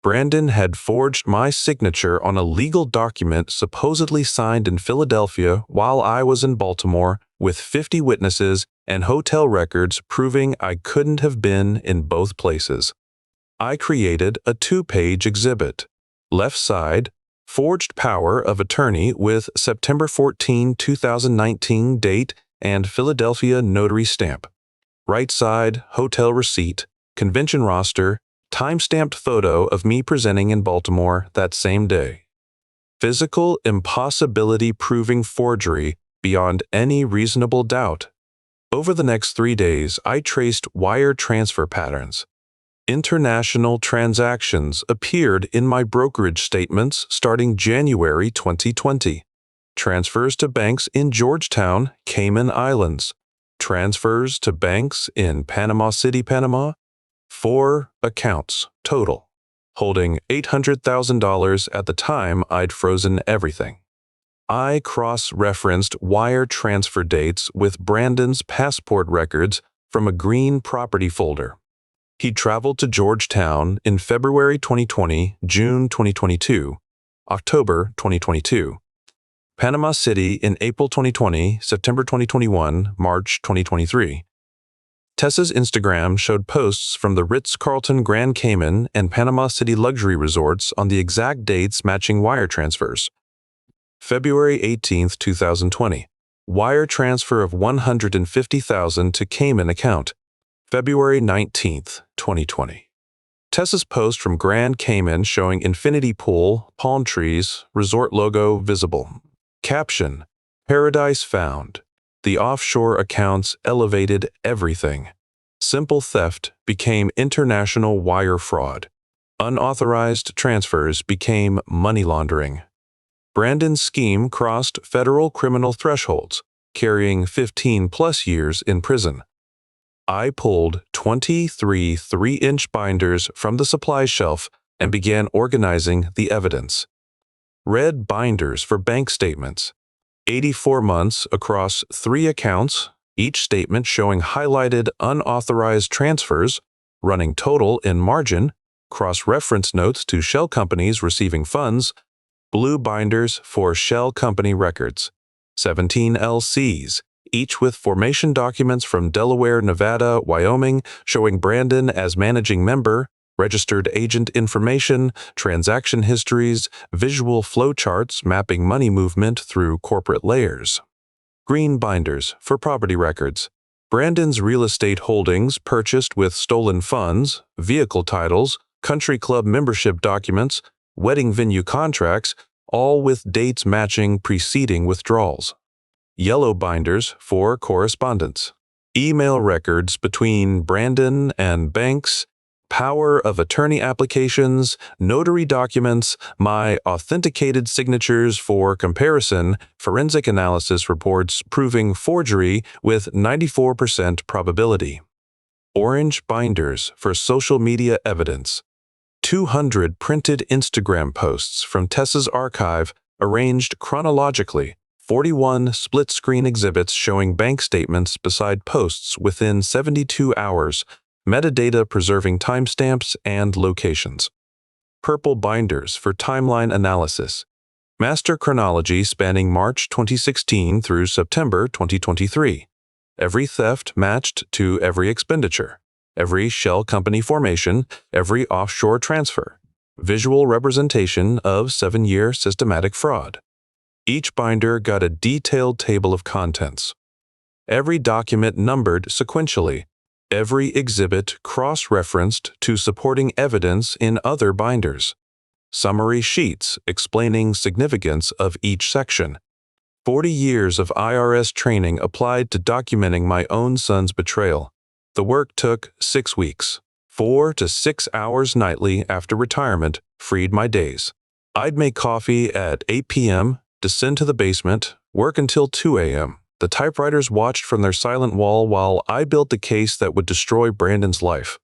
Brandon had forged my signature on a legal document supposedly signed in Philadelphia while I was in Baltimore, with 50 witnesses and hotel records proving I couldn't have been in both places. I created a 2-page exhibit. Left side, forged power of attorney with September 14, 2019 date and Philadelphia notary stamp. Right side, hotel receipt, convention roster, time-stamped photo of me presenting in Baltimore that same day. Physical impossibility proving forgery beyond any reasonable doubt. Over the next 3 days, I traced wire transfer patterns. International transactions appeared in my brokerage statements starting January 2020. Transfers to banks in Georgetown, Cayman Islands. Transfers to banks in Panama City, Panama. 4 accounts total, holding $800,000 at the time I'd frozen everything. I cross-referenced wire transfer dates with Brandon's passport records from a green property folder. He traveled to Georgetown in February 2020, June 2022, October 2022. Panama City in April 2020, September 2021, March 2023. Tessa's Instagram showed posts from the Ritz-Carlton Grand Cayman and Panama City luxury resorts on the exact dates matching wire transfers. February 18, 2020. Wire transfer of $150,000 to Cayman account. February 19, 2020. Tessa's post from Grand Cayman showing infinity pool, palm trees, resort logo visible. Caption: Paradise found. The offshore accounts elevated everything. Simple theft became international wire fraud. Unauthorized transfers became money laundering. Brandon's scheme crossed federal criminal thresholds, carrying 15+ years in prison. I pulled 23 3-inch binders from the supply shelf and began organizing the evidence. Red binders for bank statements. 84 months across 3 accounts, each statement showing highlighted unauthorized transfers, running total in margin, cross-reference notes to shell companies receiving funds, blue binders for shell company records. 17 LCs, each with formation documents from Delaware, Nevada, Wyoming, showing Brandon as managing member, registered agent information, transaction histories, visual flowcharts mapping money movement through corporate layers. Green binders for property records. Brandon's real estate holdings purchased with stolen funds, vehicle titles, country club membership documents, wedding venue contracts, all with dates matching preceding withdrawals. Yellow binders for correspondence. Email records between Brandon and banks, power of attorney applications, notary documents, my authenticated signatures for comparison, forensic analysis reports proving forgery with 94% probability. Orange binders for social media evidence. 200 printed Instagram posts from Tessa's archive arranged chronologically. 41 split-screen exhibits showing bank statements beside posts within 72 hours, metadata preserving timestamps and locations. Purple binders for timeline analysis. Master chronology spanning March 2016 through September 2023. Every theft matched to every expenditure. Every shell company formation, every offshore transfer. Visual representation of 7-year systematic fraud. Each binder got a detailed table of contents. Every document numbered sequentially. Every exhibit cross-referenced to supporting evidence in other binders. Summary sheets explaining significance of each section. 40 years of IRS training applied to documenting my own son's betrayal. The work took 6 weeks. 4 to 6 hours nightly after retirement freed my days. I'd make coffee at 8 p.m., descend to the basement, work until 2 a.m. The typewriters watched from their silent wall while I built the case that would destroy Brandon's life.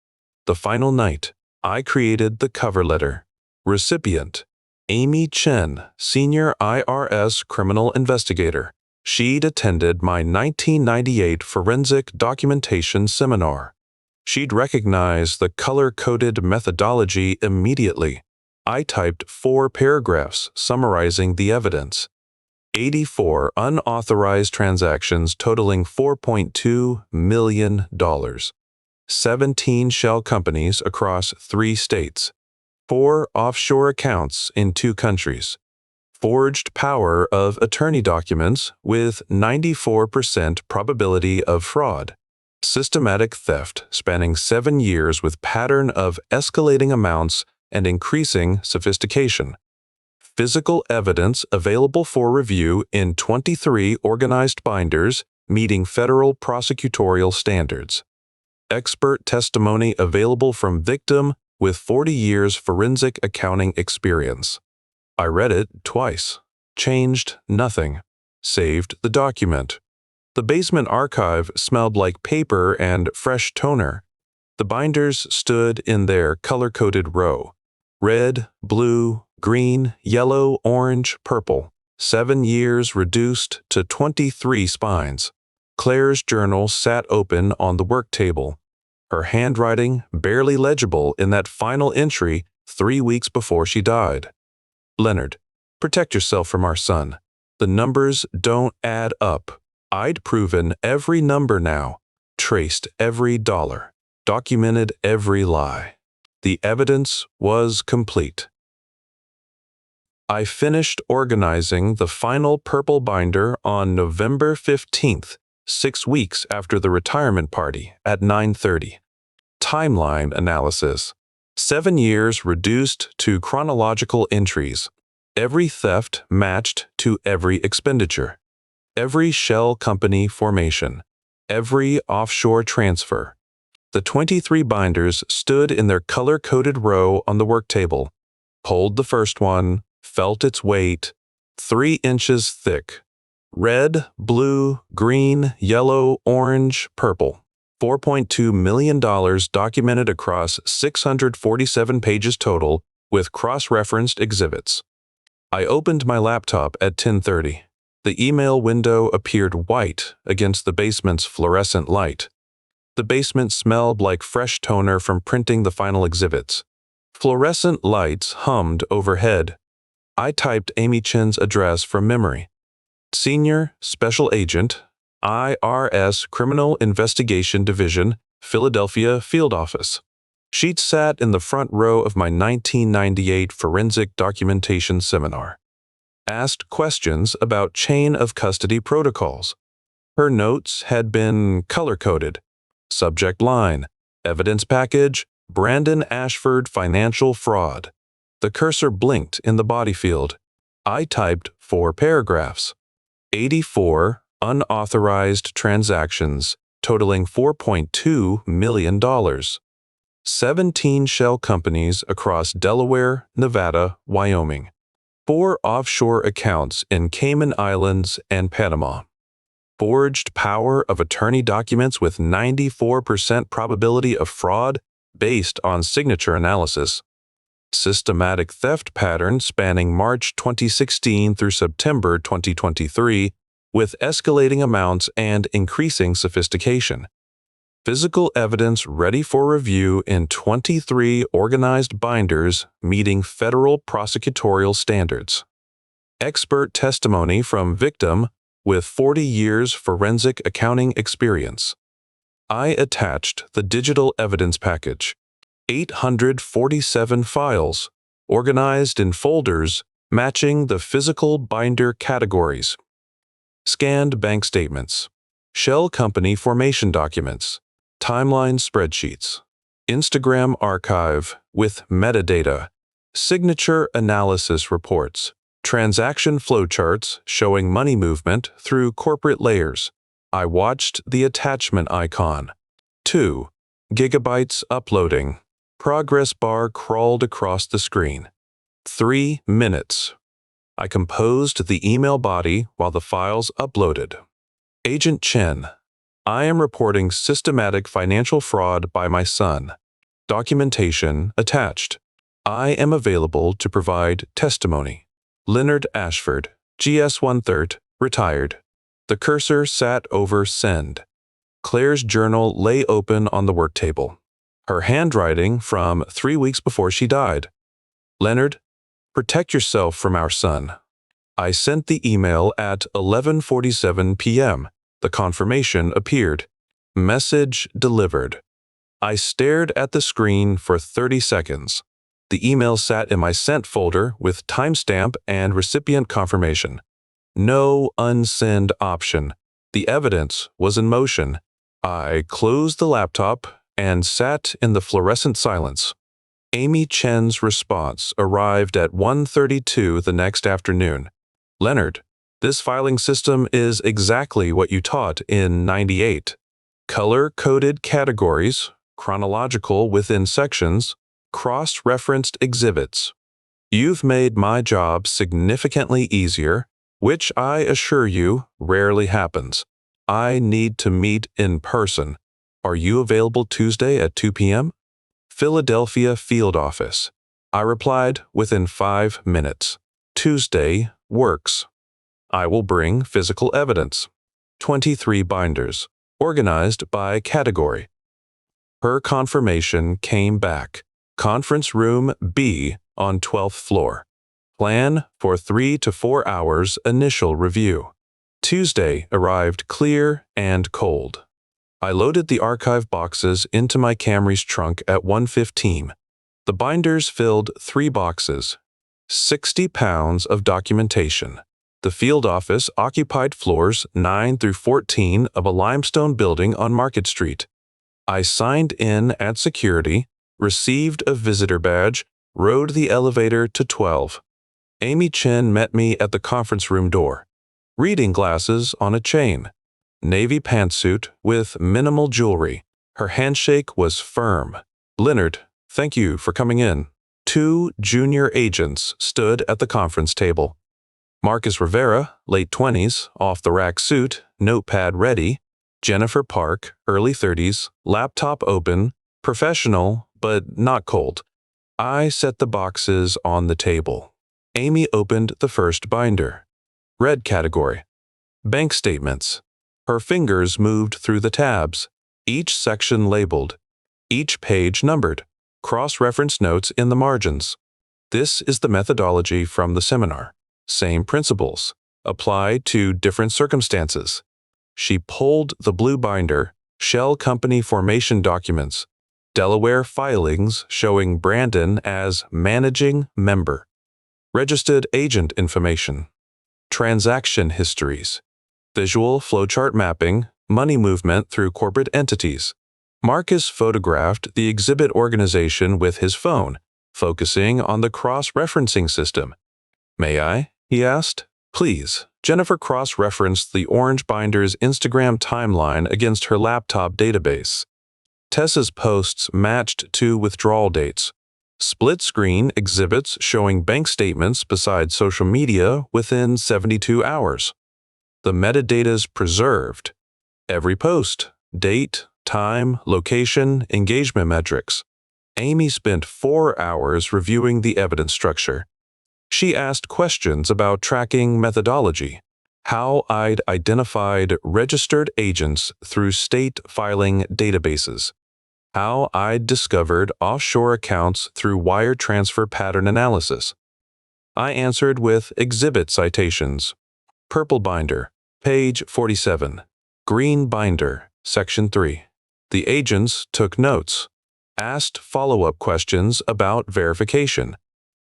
The final night, I created the cover letter. Recipient: Amy Chen, Senior IRS Criminal Investigator. She'd attended my 1998 forensic documentation seminar. She'd recognized the color-coded methodology immediately. I typed 4 paragraphs summarizing the evidence. 84 unauthorized transactions totaling $4.2 million. 17 shell companies across 3 states. 4 offshore accounts in 2 countries. Forged power of attorney documents with 94% probability of fraud. Systematic theft spanning 7 years with pattern of escalating amounts and increasing sophistication. Physical evidence available for review in 23 organized binders meeting federal prosecutorial standards. Expert testimony available from victim with 40 years forensic accounting experience. I read it twice. Changed nothing. Saved the document. The basement archive smelled like paper and fresh toner. The binders stood in their color-coded row. Red, blue, green, yellow, orange, purple. 7 years reduced to 23 spines. Claire's journal sat open on the work table. Her handwriting barely legible in that final entry 3 weeks before she died. Leonard, protect yourself from our son. The numbers don't add up. I'd proven every number now, traced every dollar, documented every lie. The evidence was complete. I finished organizing the final purple binder on November 15th, 6 weeks after the retirement party at 9:30. Timeline analysis. 7 years reduced to chronological entries. Every theft matched to every expenditure. Every shell company formation. Every offshore transfer. The 23 binders stood in their color-coded row on the work table. Pulled the first one, felt its weight, 3 inches thick. Red, blue, green, yellow, orange, purple. $4.2 million documented across 647 pages total with cross-referenced exhibits. I opened my laptop at 10:30. The email window appeared white against the basement's fluorescent light. The basement smelled like fresh toner from printing the final exhibits. Fluorescent lights hummed overhead. I typed Amy Chen's address from memory. Senior Special Agent, IRS Criminal Investigation Division, Philadelphia Field Office. She'd sat in the front row of my 1998 forensic documentation seminar. Asked questions about chain of custody protocols. Her notes had been color-coded. Subject line, evidence package, Brandon Ashford financial fraud. The cursor blinked in the body field. I typed 4 paragraphs. 84 unauthorized transactions totaling $4.2 million. 17 shell companies across Delaware, Nevada, Wyoming. 4 offshore accounts in Cayman Islands and Panama. Forged power of attorney documents with 94% probability of fraud based on signature analysis. Systematic theft pattern spanning March 2016 through September 2023 with escalating amounts and increasing sophistication. Physical evidence ready for review in 23 organized binders meeting federal prosecutorial standards. Expert testimony from victim with 40 years forensic accounting experience. I attached the digital evidence package. 847 files, organized in folders matching the physical binder categories. Scanned bank statements. Shell company formation documents. Timeline spreadsheets. Instagram archive with metadata. Signature analysis reports. Transaction flowcharts showing money movement through corporate layers. I watched the attachment icon. 2 gigabytes uploading. Progress bar crawled across the screen. 3 minutes. I composed the email body while the files uploaded. Agent Chen, I am reporting systematic financial fraud by my son. Documentation attached. I am available to provide testimony. Leonard Ashford, GS 1/3, retired. The cursor sat over send. Claire's journal lay open on the work table. Her handwriting from 3 weeks before she died. Leonard, protect yourself from our son. I sent the email at 11:47 p.m. The confirmation appeared. Message delivered. I stared at the screen for 30 seconds. The email sat in my sent folder with timestamp and recipient confirmation. No unsend option. The evidence was in motion. I closed the laptop and sat in the fluorescent silence. Amy Chen's response arrived at 1:32 the next afternoon. Leonard, this filing system is exactly what you taught in '98. Color-coded categories, chronological within sections, cross-referenced exhibits. You've made my job significantly easier, which I assure you rarely happens. I need to meet in person. Are you available Tuesday at 2 p.m.? Philadelphia Field Office. I replied within 5 minutes. Tuesday works. I will bring physical evidence. 23 binders, organized by category. Her confirmation came back. Conference room B on 12th floor. Plan for 3 to 4 hours initial review. Tuesday arrived clear and cold. I loaded the archive boxes into my Camry's trunk at 1:15. The binders filled 3 boxes. 60 pounds of documentation. The field office occupied floors 9 through 14 of a limestone building on Market Street. I signed in at security, received a visitor badge, rode the elevator to 12. Amy Chen met me at the conference room door. Reading glasses on a chain. Navy pantsuit with minimal jewelry. Her handshake was firm. Leonard, thank you for coming in. 2 junior agents stood at the conference table. Marcus Rivera, late 20s, off-the-rack suit, notepad ready. Jennifer Park, early 30s, laptop open, professional, but not cold. I set the boxes on the table. Amy opened the first binder. Red category. Bank statements. Her fingers moved through the tabs, each section labeled, each page numbered, cross-reference notes in the margins. This is the methodology from the seminar. Same principles, applied to different circumstances. She pulled the blue binder, shell company formation documents, Delaware filings showing Brandon as managing member, registered agent information, transaction histories, visual flowchart mapping, money movement through corporate entities. Marcus photographed the exhibit organization with his phone, focusing on the cross-referencing system. May I? He asked. Please. Jennifer cross-referenced the orange binder's Instagram timeline against her laptop database. Tessa's posts matched 2 withdrawal dates. Split-screen exhibits showing bank statements beside social media within 72 hours. The metadata's preserved. Every post, date, time, location, engagement metrics. Amy spent 4 hours reviewing the evidence structure. She asked questions about tracking methodology, how I'd identified registered agents through state filing databases, how I'd discovered offshore accounts through wire transfer pattern analysis. I answered with exhibit citations. Purple binder, page 47. Green binder, section 3. The agents took notes, asked follow-up questions about verification.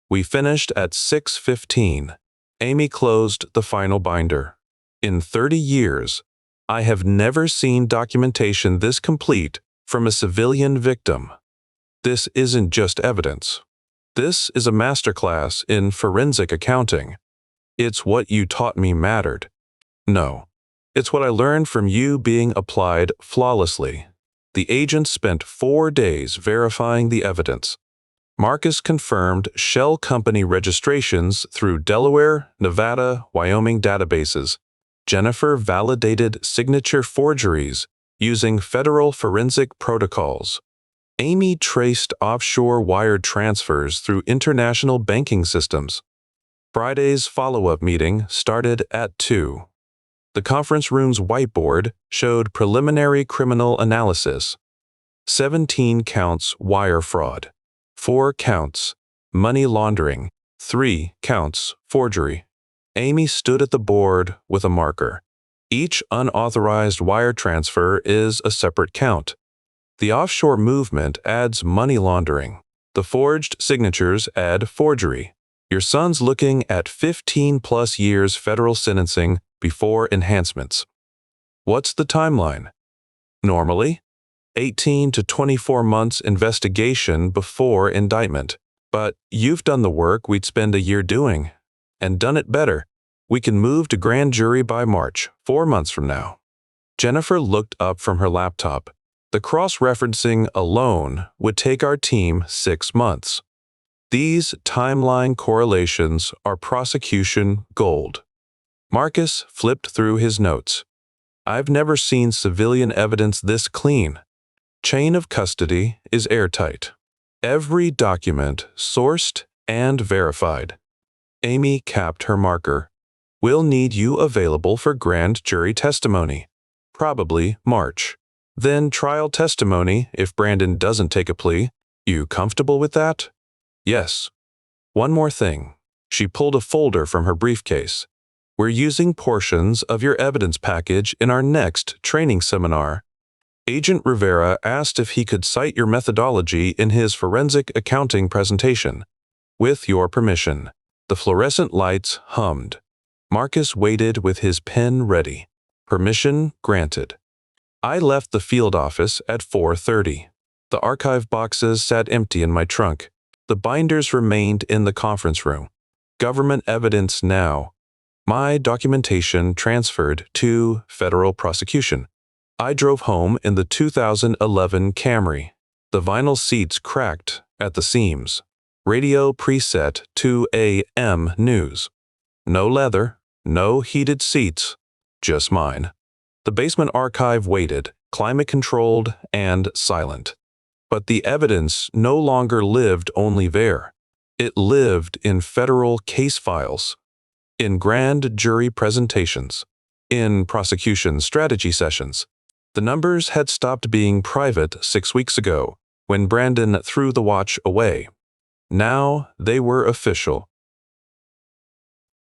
We finished at 6:15. Amy closed the final binder. In 30 years, I have never seen documentation this complete from a civilian victim. This isn't just evidence. This is a masterclass in forensic accounting. It's what you taught me mattered. No, it's what I learned from you being applied flawlessly. The agents spent 4 days verifying the evidence. Marcus confirmed shell company registrations through Delaware, Nevada, Wyoming databases. Jennifer validated signature forgeries using federal forensic protocols. Amy traced offshore wire transfers through international banking systems. Friday's follow-up meeting started at 2. The conference room's whiteboard showed preliminary criminal analysis. 17 counts wire fraud, 4 counts money laundering, 3 counts forgery. Amy stood at the board with a marker. Each unauthorized wire transfer is a separate count. The offshore movement adds money laundering. The forged signatures add forgery. Your son's looking at 15+ years federal sentencing before enhancements. What's the timeline? Normally, 18 to 24 months investigation before indictment. But you've done the work we'd spend a year doing, and done it better. We can move to grand jury by March, 4 months from now. Jennifer looked up from her laptop. The cross-referencing alone would take our team 6 months. These timeline correlations are prosecution gold. Marcus flipped through his notes. I've never seen civilian evidence this clean. Chain of custody is airtight. Every document sourced and verified. Amy capped her marker. We'll need you available for grand jury testimony. Probably March. Then trial testimony if Brandon doesn't take a plea. You comfortable with that? Yes. One more thing. She pulled a folder from her briefcase. We're using portions of your evidence package in our next training seminar. Agent Rivera asked if he could cite your methodology in his forensic accounting presentation. With your permission. The fluorescent lights hummed. Marcus waited with his pen ready. Permission granted. I left the field office at 4:30. The archive boxes sat empty in my trunk. The binders remained in the conference room. Government evidence now. My documentation transferred to federal prosecution. I drove home in the 2011 Camry. The vinyl seats cracked at the seams. Radio preset to AM news. No leather, no heated seats, just mine. The basement archive waited, climate-controlled and silent. But the evidence no longer lived only there. It lived in federal case files, in grand jury presentations, in prosecution strategy sessions. The numbers had stopped being private 6 weeks ago, when Brandon threw the watch away. Now they were official.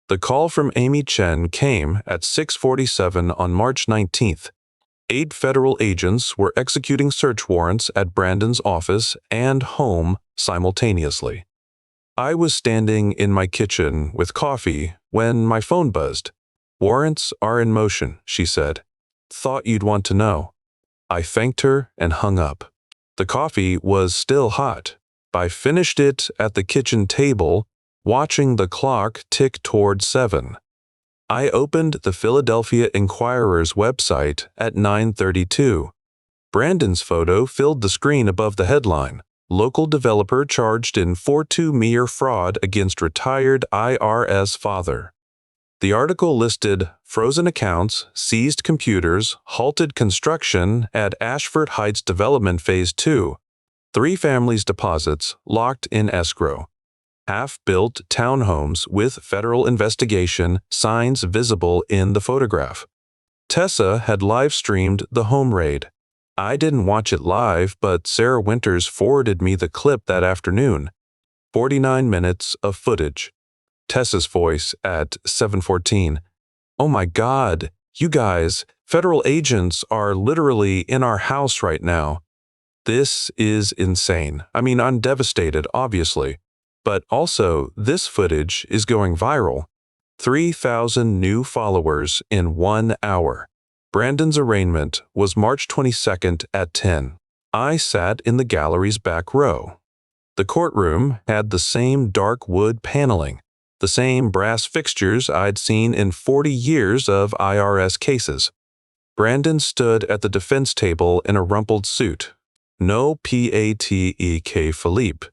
The call from Amy Chen came at 6:47 on March 19th. 8 federal agents were executing search warrants at Brandon's office and home simultaneously. I was standing in my kitchen with coffee when my phone buzzed. Warrants are in motion, she said. Thought you'd want to know. I thanked her and hung up. The coffee was still hot. I finished it at the kitchen table, watching the clock tick toward 7. I opened the Philadelphia Inquirer's website at 9:32. Brandon's photo filled the screen above the headline, Local Developer Charged in 4-2 Fraud Against Retired IRS Father. The article listed frozen accounts, seized computers, halted construction at Ashford Heights Development Phase 2, 3 families' deposits locked in escrow. Half-built townhomes with federal investigation signs visible in the photograph. Tessa had live-streamed the home raid. I didn't watch it live, but Sarah Winters forwarded me the clip that afternoon. 49 minutes of footage. Tessa's voice at 7:14. Oh my God, you guys, federal agents are literally in our house right now. This is insane. I mean, I'm devastated, obviously. But also, this footage is going viral. 3,000 new followers in 1 hour. Brandon's arraignment was March 22nd at 10. I sat in the gallery's back row. The courtroom had the same dark wood paneling, the same brass fixtures I'd seen in 40 years of IRS cases. Brandon stood at the defense table in a rumpled suit. No Patek Philippe.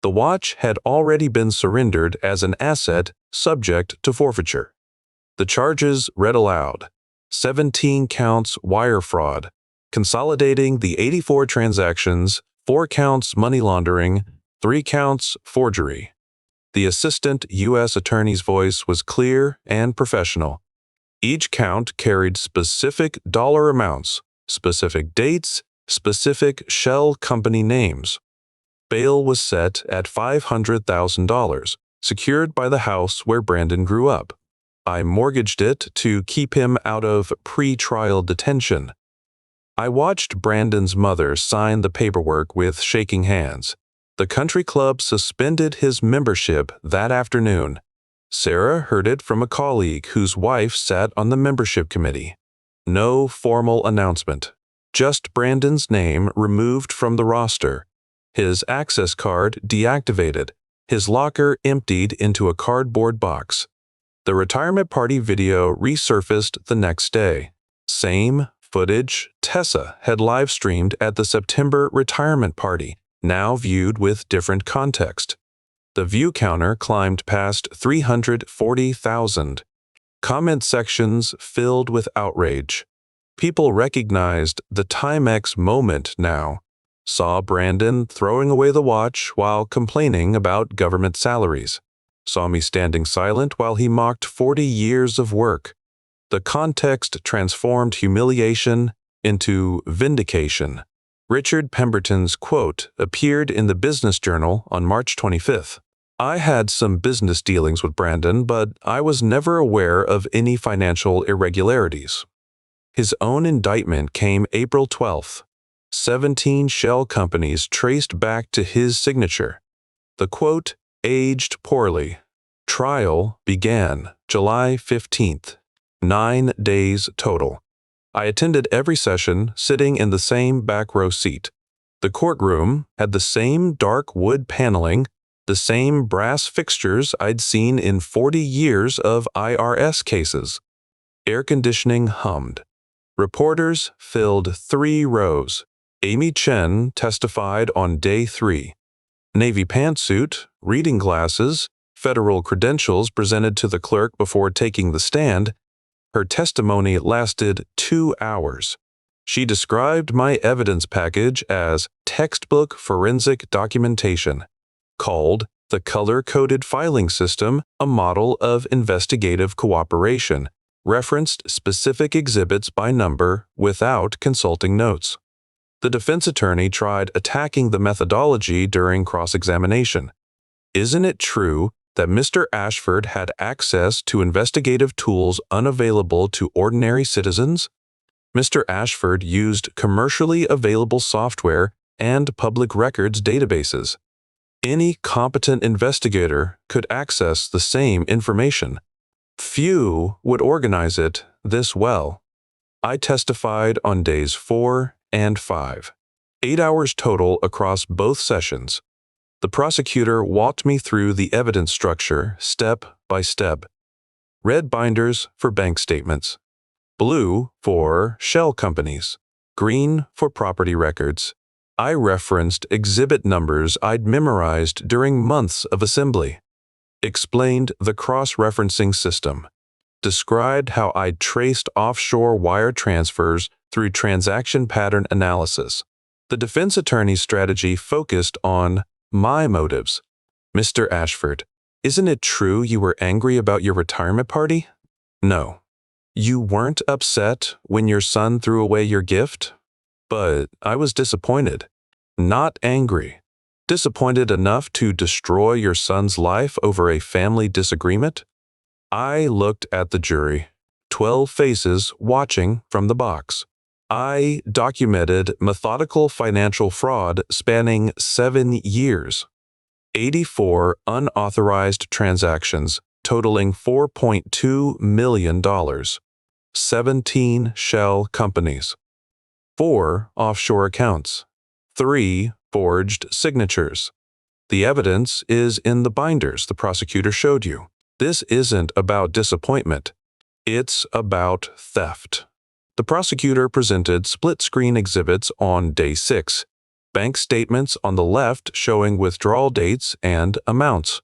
The watch had already been surrendered as an asset subject to forfeiture. The charges read aloud. 17 counts wire fraud, consolidating the 84 transactions, 4 counts money laundering, 3 counts forgery. The assistant U.S. attorney's voice was clear and professional. Each count carried specific dollar amounts, specific dates, specific shell company names. Bail was set at $500,000, secured by the house where Brandon grew up. I mortgaged it to keep him out of pre-trial detention. I watched Brandon's mother sign the paperwork with shaking hands. The country club suspended his membership that afternoon. Sarah heard it from a colleague whose wife sat on the membership committee. No formal announcement, just Brandon's name removed from the roster, his access card deactivated, his locker emptied into a cardboard box. The retirement party video resurfaced the next day. Same footage Tessa had live-streamed at the September retirement party, now viewed with different context. The view counter climbed past 340,000. Comment sections filled with outrage. People recognized the Timex moment now, saw Brandon throwing away the watch while complaining about government salaries, saw me standing silent while he mocked 40 years of work. The context transformed humiliation into vindication. Richard Pemberton's quote appeared in the Business Journal on March 25th. I had some business dealings with Brandon, but I was never aware of any financial irregularities. His own indictment came April 12th. 17 shell companies traced back to his signature. The quote aged poorly. Trial began July 15th. 9 days total. I attended every session, sitting in the same back row seat. The courtroom had the same dark wood paneling, the same brass fixtures I'd seen in 40 years of IRS cases. Air conditioning hummed. Reporters filled 3 rows. Amy Chen testified on day 3. Navy pantsuit, reading glasses, federal credentials presented to the clerk before taking the stand. Her testimony lasted 2 hours. She described my evidence package as textbook forensic documentation, called the color-coded filing system a model of investigative cooperation, referenced specific exhibits by number without consulting notes. The defense attorney tried attacking the methodology during cross-examination. Isn't it true that Mr. Ashford had access to investigative tools unavailable to ordinary citizens? Mr. Ashford used commercially available software and public records databases. Any competent investigator could access the same information. Few would organize it this well. I testified on days 4 and 5. 8 hours total across both sessions. The prosecutor walked me through the evidence structure step by step. Red binders for bank statements. Blue for shell companies. Green for property records. I referenced exhibit numbers I'd memorized during months of assembly. Explained the cross-referencing system. Described how I'd traced offshore wire transfers through transaction pattern analysis. The defense attorney's strategy focused on my motives. Mr. Ashford, isn't it true you were angry about your retirement party? No. You weren't upset when your son threw away your gift? But I was disappointed. Not angry. Disappointed enough to destroy your son's life over a family disagreement? I looked at the jury. 12 faces watching from the box. I documented methodical financial fraud spanning 7 years. 84 unauthorized transactions totaling $4.2 million. 17 shell companies. 4 offshore accounts. 3 forged signatures. The evidence is in the binders the prosecutor showed you. This isn't about disappointment. It's about theft. The prosecutor presented split-screen exhibits on day 6, bank statements on the left showing withdrawal dates and amounts.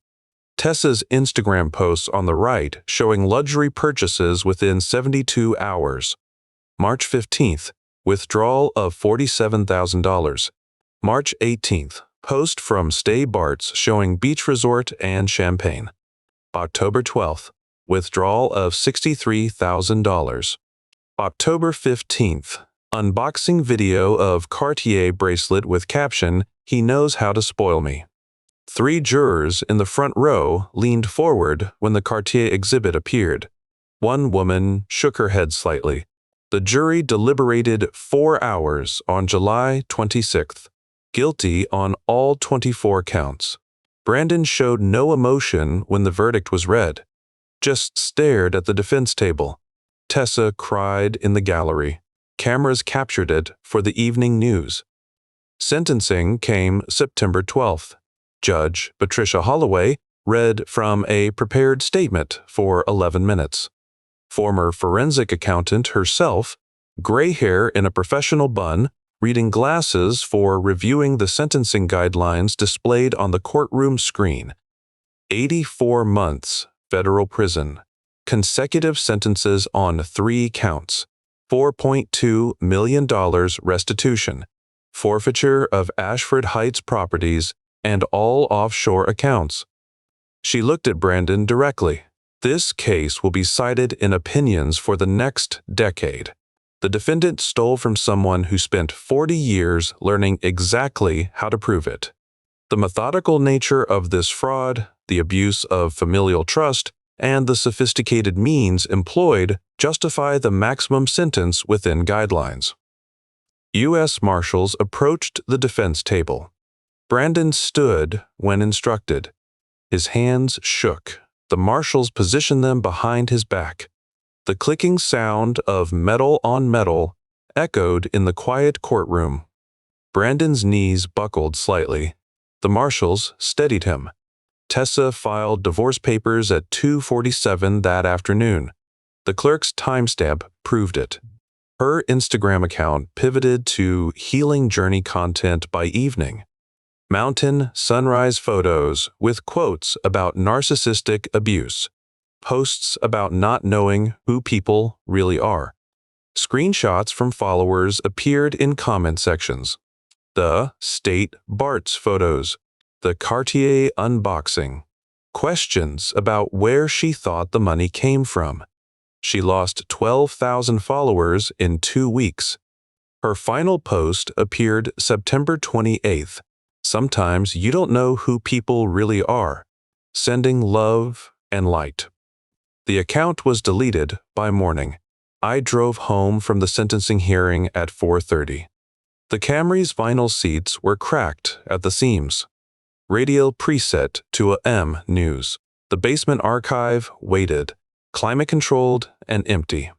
Tessa's Instagram posts on the right showing luxury purchases within 72 hours. March 15th, withdrawal of $47,000. March 18th, post from Stay Bart's showing beach resort and champagne. October 12th, withdrawal of $63,000. October 15th. Unboxing video of Cartier bracelet with caption, "He knows how to spoil me." 3 jurors in the front row leaned forward when the Cartier exhibit appeared. One woman shook her head slightly. The jury deliberated 4 hours on July 26th. Guilty on all 24 counts. Brandon showed no emotion when the verdict was read, just stared at the defense table. Tessa cried in the gallery. Cameras captured it for the evening news. Sentencing came September 12th. Judge Patricia Holloway read from a prepared statement for 11 minutes. Former forensic accountant herself, gray hair in a professional bun, reading glasses for reviewing the sentencing guidelines displayed on the courtroom screen. 84 months, federal prison. Consecutive sentences on 3 counts. $4.2 million restitution. Forfeiture of Ashford Heights properties and all offshore accounts. She looked at Brandon directly. This case will be cited in opinions for the next decade. The defendant stole from someone who spent 40 years learning exactly how to prove it. The methodical nature of this fraud, the abuse of familial trust, and the sophisticated means employed justify the maximum sentence within guidelines. U.S. Marshals approached the defense table. Brandon stood when instructed. His hands shook. The marshals positioned them behind his back. The clicking sound of metal on metal echoed in the quiet courtroom. Brandon's knees buckled slightly. The marshals steadied him. Tessa filed divorce papers at 2:47 that afternoon. The clerk's timestamp proved it. Her Instagram account pivoted to healing journey content by evening. Mountain sunrise photos with quotes about narcissistic abuse. Posts about not knowing who people really are. Screenshots from followers appeared in comment sections. The State Bart's photos. The Cartier unboxing. Questions about where she thought the money came from. She lost 12,000 followers in 2 weeks. Her final post appeared September 28th. Sometimes you don't know who people really are. Sending love and light. The account was deleted by morning. I drove home from the sentencing hearing at 4:30. The Camry's vinyl seats were cracked at the seams. Radio preset to AM news. The basement archive waited, climate-controlled and empty.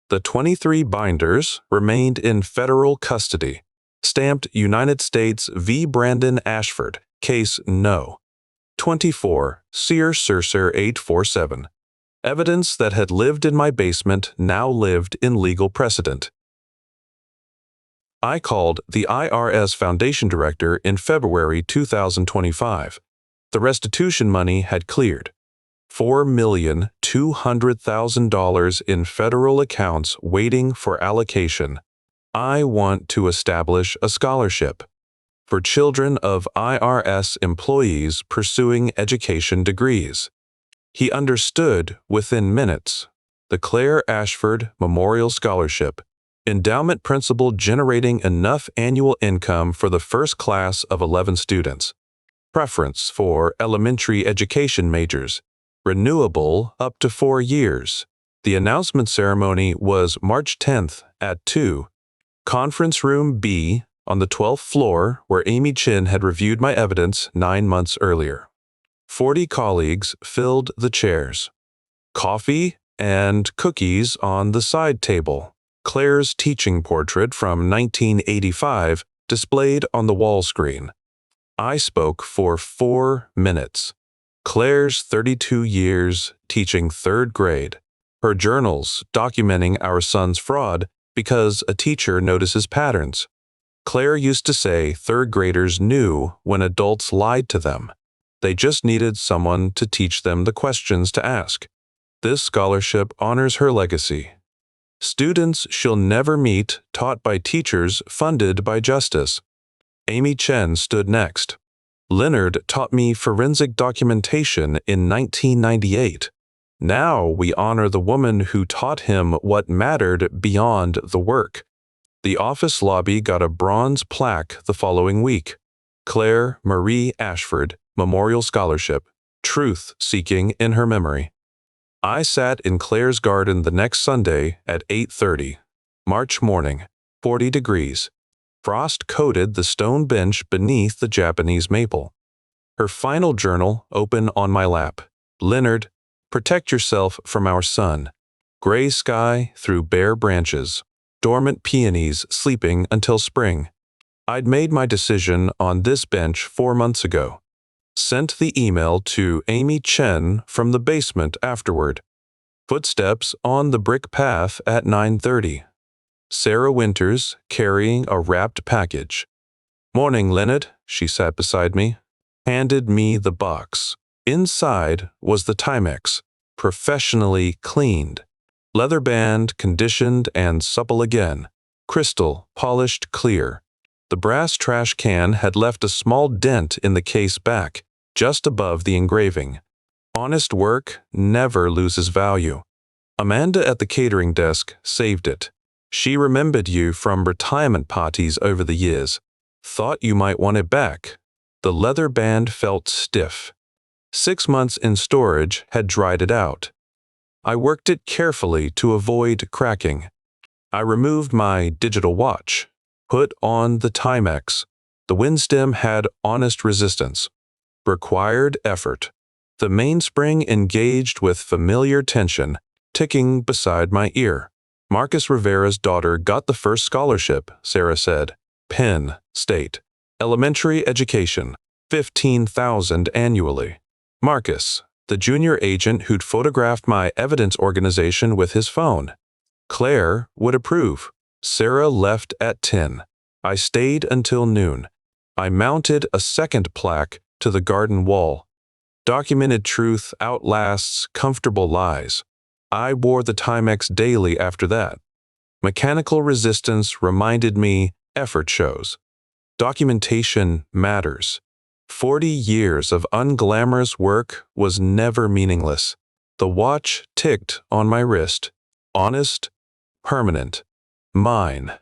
The 23 binders remained in federal custody. Stamped United States v. Brandon Ashford, case no. 24, Sear Surser 847. Evidence that had lived in my basement now lived in legal precedent. I called the IRS Foundation Director in February 2025. The restitution money had cleared. $4,200,000 in federal accounts waiting for allocation. I want to establish a scholarship for children of IRS employees pursuing education degrees. He understood within minutes. The Claire Ashford Memorial Scholarship. Endowment principal generating enough annual income for the first class of 11 students. Preference for elementary education majors. Renewable up to 4 years. The announcement ceremony was March 10th at 2. Conference Room B on the 12th floor where Amy Chin had reviewed my evidence 9 months earlier. 40 colleagues filled the chairs. Coffee and cookies on the side table. Claire's teaching portrait from 1985 displayed on the wall screen. I spoke for 4 minutes. Claire's 32 years teaching 3rd grade. Her journals documenting our son's fraud because a teacher notices patterns. Claire used to say 3rd graders knew when adults lied to them. They just needed someone to teach them the questions to ask. This scholarship honors her legacy. Students she'll never meet taught by teachers funded by justice. Amy Chen stood next. Leonard taught me forensic documentation in 1998. Now we honor the woman who taught him what mattered beyond the work. The office lobby got a bronze plaque the following week. Claire Marie Ashford, Memorial Scholarship, truth-seeking in her memory. I sat in Claire's garden the next Sunday at 8:30. March morning, 40 degrees. Frost coated the stone bench beneath the Japanese maple. Her final journal open on my lap. Leonard, protect yourself from our sun. Gray sky through bare branches. Dormant peonies sleeping until spring. I'd made my decision on this bench 4 months ago. Sent the email to Amy Chen from the basement afterward. Footsteps on the brick path at 9:30. Sarah Winters carrying a wrapped package. Morning, Leonard, she sat beside me. Handed me the box. Inside was the Timex, professionally cleaned. Leather band, conditioned and supple again. Crystal, polished clear. The brass trash can had left a small dent in the case back, just above the engraving. Honest work never loses value. Amanda at the catering desk saved it. She remembered you from retirement parties over the years. Thought you might want it back. The leather band felt stiff. 6 months in storage had dried it out. I worked it carefully to avoid cracking. I removed my digital watch. Put on the Timex. The windstem had honest resistance. Required effort. The mainspring engaged with familiar tension, ticking beside my ear. Marcus Rivera's daughter got the first scholarship, Sarah said. Penn State. Elementary education. $15,000 annually. Marcus, the junior agent who'd photographed my evidence organization with his phone. Claire would approve. Sarah left at 10. I stayed until noon. I mounted a second plaque to the garden wall. Documented truth outlasts comfortable lies. I wore the Timex daily after that. Mechanical resistance reminded me effort shows. Documentation matters. 40 years of unglamorous work was never meaningless. The watch ticked on my wrist. Honest, permanent, mine.